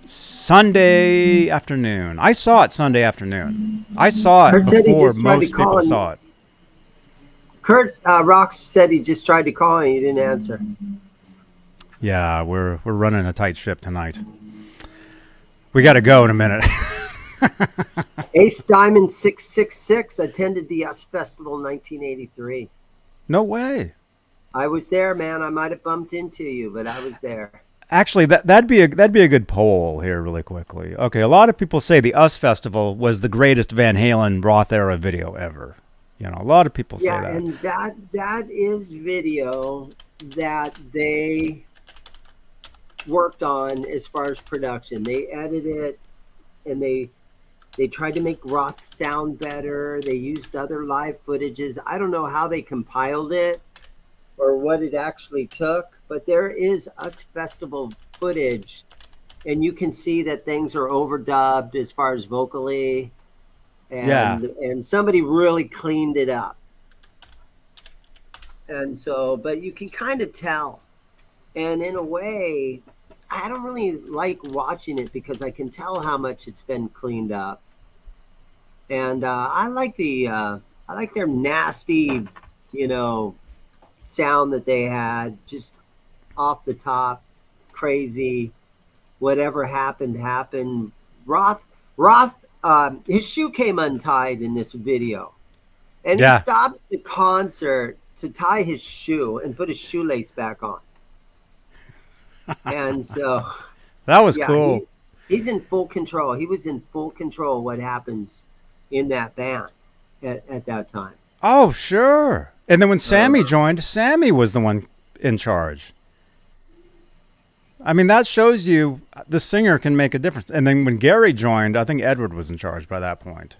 Speaker 1: Sunday afternoon. I saw it Sunday afternoon. I saw it before most people saw it.
Speaker 2: Kurt Rocks said he just tried to call and he didn't answer.
Speaker 1: Yeah, we're running a tight ship tonight. We got to go in a minute.
Speaker 2: Ace Diamond 666 attended the US Festival in 1983.
Speaker 1: No way.
Speaker 2: I was there, man. I might have bumped into you, but I was there.
Speaker 1: Actually, that'd be a good poll here, really quickly. Okay, a lot of people say the US Festival was the greatest Van Halen Roth era video ever. You know, a lot of people say that.
Speaker 2: Yeah, and that is video that they worked on as far as production. They edited it, and they tried to make Roth sound better. They used other live footages. I don't know how they compiled it or what it actually took, but there is US Festival footage, and you can see that things are overdubbed as far as vocally, and somebody really cleaned it up. And so, but you can kind of tell. And in a way, I don't really like watching it because I can tell how much it's been cleaned up. And I like their nasty, sound that they had, just off the top, crazy. Whatever happened. Roth, his shoe came untied in this video, and he stops the concert to tie his shoe and put his shoelace back on. And so
Speaker 1: that was cool.
Speaker 2: He's in full control. He was in full control of what happens in that band at that time.
Speaker 1: Oh, sure. And then when Sammy joined, Sammy was the one in charge. I mean, that shows you the singer can make a difference. And then when Gary joined, I think Edward was in charge by that point.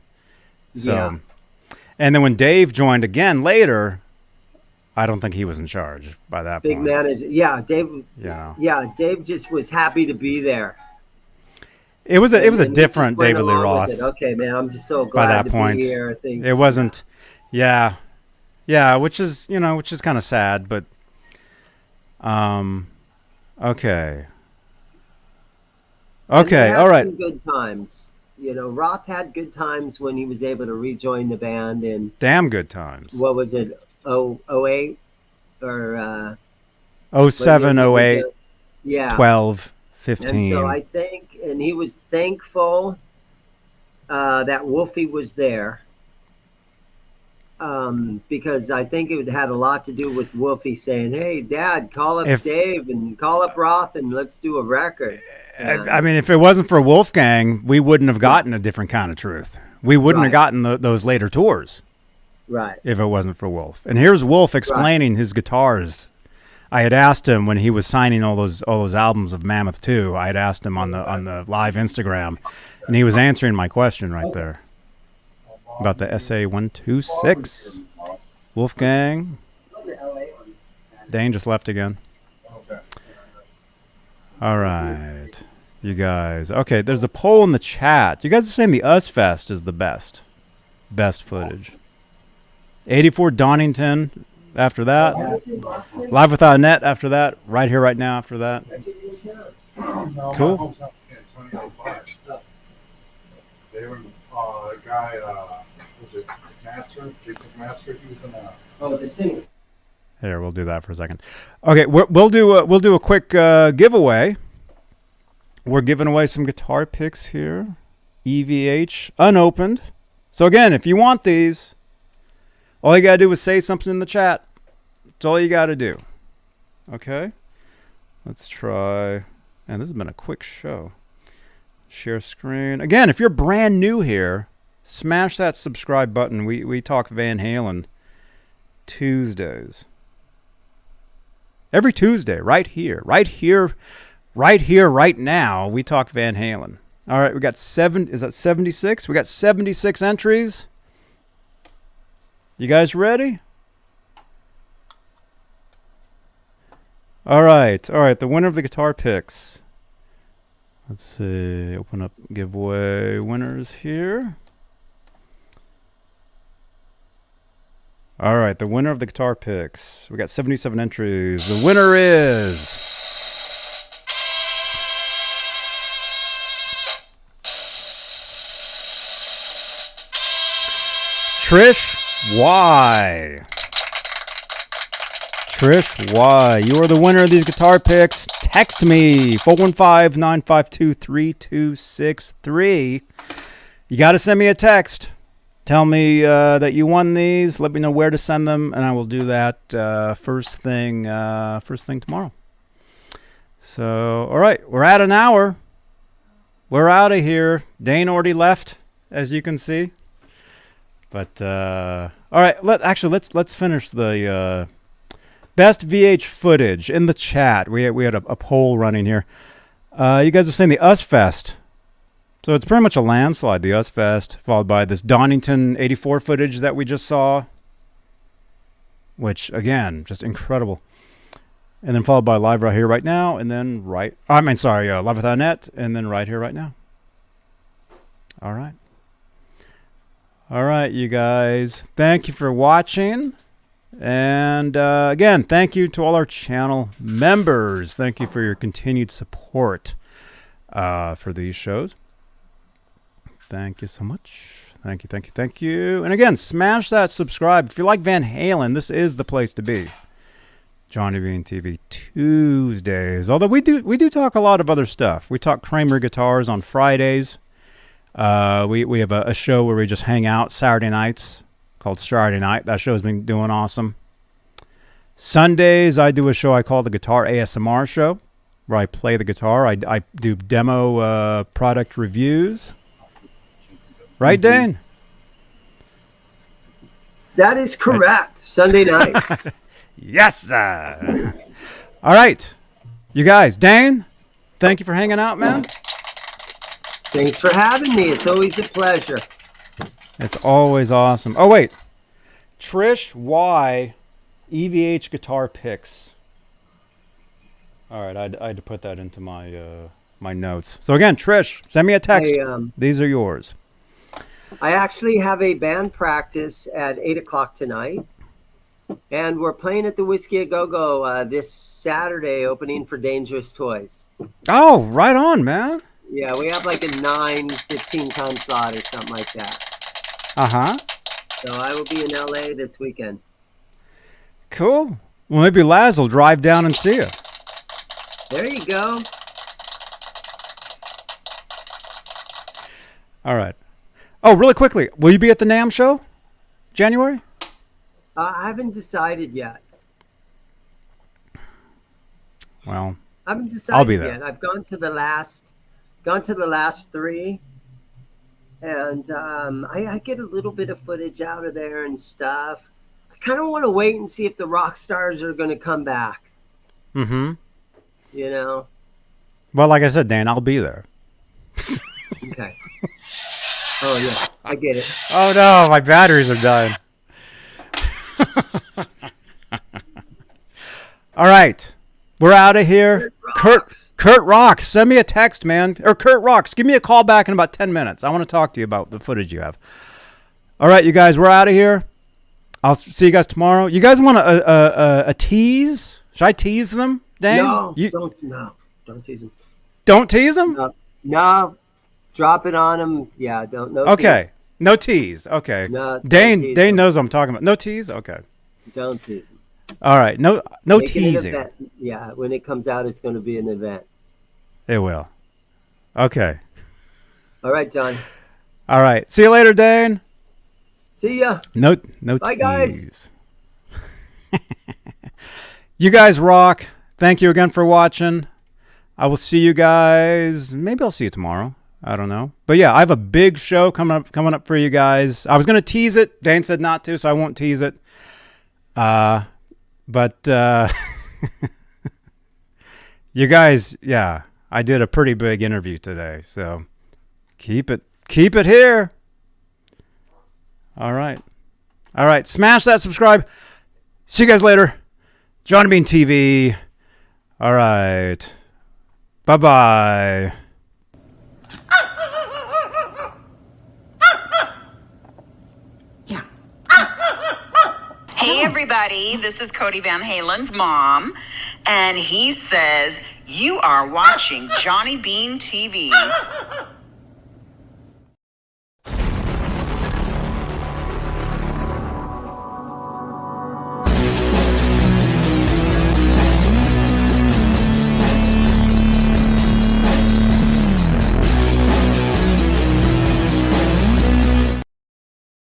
Speaker 1: So, and then when Dave joined again later, I don't think he was in charge by that
Speaker 2: point. Big manager. Yeah, Dave. Yeah, Dave just was happy to be there.
Speaker 1: It was a different David Lee Roth.
Speaker 2: Okay, man, I'm just so glad to be here. I think
Speaker 1: it wasn't. Yeah, which is kind of sad, but okay, all right.
Speaker 2: Some good times. Roth had good times when he was able to rejoin the band, and
Speaker 1: damn good times.
Speaker 2: What was it? 08 or
Speaker 1: 07, 08, 12, 15.
Speaker 2: And so I think, and he was thankful that Wolfie was there, because I think it had a lot to do with Wolfie saying, "Hey, Dad, call up Dave and call up Roth and let's do a record."
Speaker 1: I mean, if it wasn't for Wolfgang, we wouldn't have gotten A Different Kind of Truth. We wouldn't have gotten those later tours.
Speaker 2: Right.
Speaker 1: If it wasn't for Wolf. And here's Wolf explaining his guitars. I had asked him when he was signing all those albums of Mammoth 2. I had asked him on the live Instagram, and he was answering my question right there about the SA-126. Wolfgang. Dane just left again. All right, you guys. Okay, there's a poll in the chat. You guys are saying the Fest is the best footage. 84 Donington after that. Live Without a Net after that. Right Here, Right Now after that. Cool.
Speaker 4: They were a guy, was it Master? Jason Master? He was in
Speaker 2: the singer.
Speaker 1: Here, we'll do that for a second. Okay, we'll do a quick giveaway. We're giving away some guitar picks here. EVH unopened. So again, if you want these, all you got to do is say something in the chat. That's all you got to do. Okay? Let's try. And this has been a quick show. Share screen. Again, if you're brand new here, smash that subscribe button. We talk Van Halen Tuesdays. Every Tuesday, right here, right now, we talk Van Halen. All right, we got 76? We got 76 entries. You guys ready? All right. The winner of the guitar picks. Let's see. Open up giveaway winners here. All right. The winner of the guitar picks. We got 77 entries. The winner is Trish Y. Trish Y. You are the winner of these guitar picks. Text me 415-952-3263. You got to send me a text. Tell me that you won these. Let me know where to send them, and I will do that first thing tomorrow. So, all right, we're at an hour. We're out of here. Dane already left, as you can see. But all right, let's finish the best VH footage in the chat. We had a poll running here. You guys are saying the US Fest. So it's pretty much a landslide, the US Fest, followed by this Donington 84 footage that we just saw, which, again, just incredible. And then followed by Live Right Here, Right Now, and then Live Without Net, and then Right Here, Right Now. All right. All right, you guys. Thank you for watching. And, again, thank you to all our channel members. Thank you for your continued support for these shows. Thank you so much. Thank you, thank you, thank you. And again, smash that subscribe. If you like Van Halen, this is the place to be. Johnny Beane TV Tuesdays. Although we do talk a lot of other stuff. We talk Kramer guitars on Fridays. We have a show where we just hang out Saturday nights called Saturday Night. That show's been doing awesome. Sundays, I do a show I call the Guitar ASMR Show, where I play the guitar. I do demo product reviews. Right, Dane?
Speaker 2: That is correct. Sunday nights.
Speaker 1: Yes, sir. All right. You guys, Dane, thank you for hanging out, man.
Speaker 2: Thanks for having me. It's always a pleasure.
Speaker 1: It's always awesome. Oh, wait. Trish Y, EVH guitar picks. All right, I had to put that into my notes. So again, Trish, send me a text. These are yours.
Speaker 2: I actually have a band practice at 8 o'clock tonight. And we're playing at the Whiskey A Go-Go this Saturday, opening for Dangerous Toys.
Speaker 1: Oh, right on, man.
Speaker 2: Yeah, we have like a 9:15 time slot or something like that.
Speaker 1: Uh-huh.
Speaker 2: So I will be in LA this weekend.
Speaker 1: Cool. Well, maybe Laz will drive down and see you.
Speaker 2: There you go.
Speaker 1: All right. Oh, really quickly, will you be at the NAMM show? January?
Speaker 2: I haven't decided yet.
Speaker 1: Well,
Speaker 2: I haven't decided
Speaker 1: I'll be there.
Speaker 2: yet. I've gone to the last three, and I get a little bit of footage out of there and stuff. I kind of want to wait and see if the rock stars are going to come back.
Speaker 1: Mm-hmm.
Speaker 2: You know?
Speaker 1: Well, like I said, Dan, I'll be there.
Speaker 2: Okay. Oh, yeah. I get it.
Speaker 1: Oh, no. My batteries are dying. All right. We're out of here. Kurt Rocks. Send me a text, man. Or Kurt Rocks. Give me a call back in about 10 minutes. I want to talk to you about the footage you have. All right, you guys. We're out of here. I'll see you guys tomorrow. You guys want a tease? Should I tease them, Dan?
Speaker 2: No, don't tease them.
Speaker 1: Don't tease them?
Speaker 2: No. Drop it on them. Yeah, don't. No
Speaker 1: okay.
Speaker 2: Tease.
Speaker 1: No tease. Okay.
Speaker 2: No,
Speaker 1: Dane knows what I'm talking about. No tease? Okay.
Speaker 2: Don't tease them.
Speaker 1: All right. No
Speaker 2: Make
Speaker 1: teasing.
Speaker 2: Yeah, when it comes out, it's going to be an event.
Speaker 1: It will. Okay.
Speaker 2: All right, John.
Speaker 1: All right. See you later, Dane.
Speaker 2: See ya.
Speaker 1: No
Speaker 2: Bye,
Speaker 1: tease.
Speaker 2: guys.
Speaker 1: You guys rock. Thank you again for watching. I will see you guys. Maybe I'll see you tomorrow. I don't know. But yeah, I have a big show coming up for you guys. I was going to tease it. Dane said not to, so I won't tease it. But you guys, yeah, I did a pretty big interview today. So keep it here. All right. Smash that subscribe. See you guys later. Johnny Beane TV. All right. Bye-bye.
Speaker 9: Hey everybody, this is Cody Van Halen's mom, and he says you are watching Johnny Beane TV.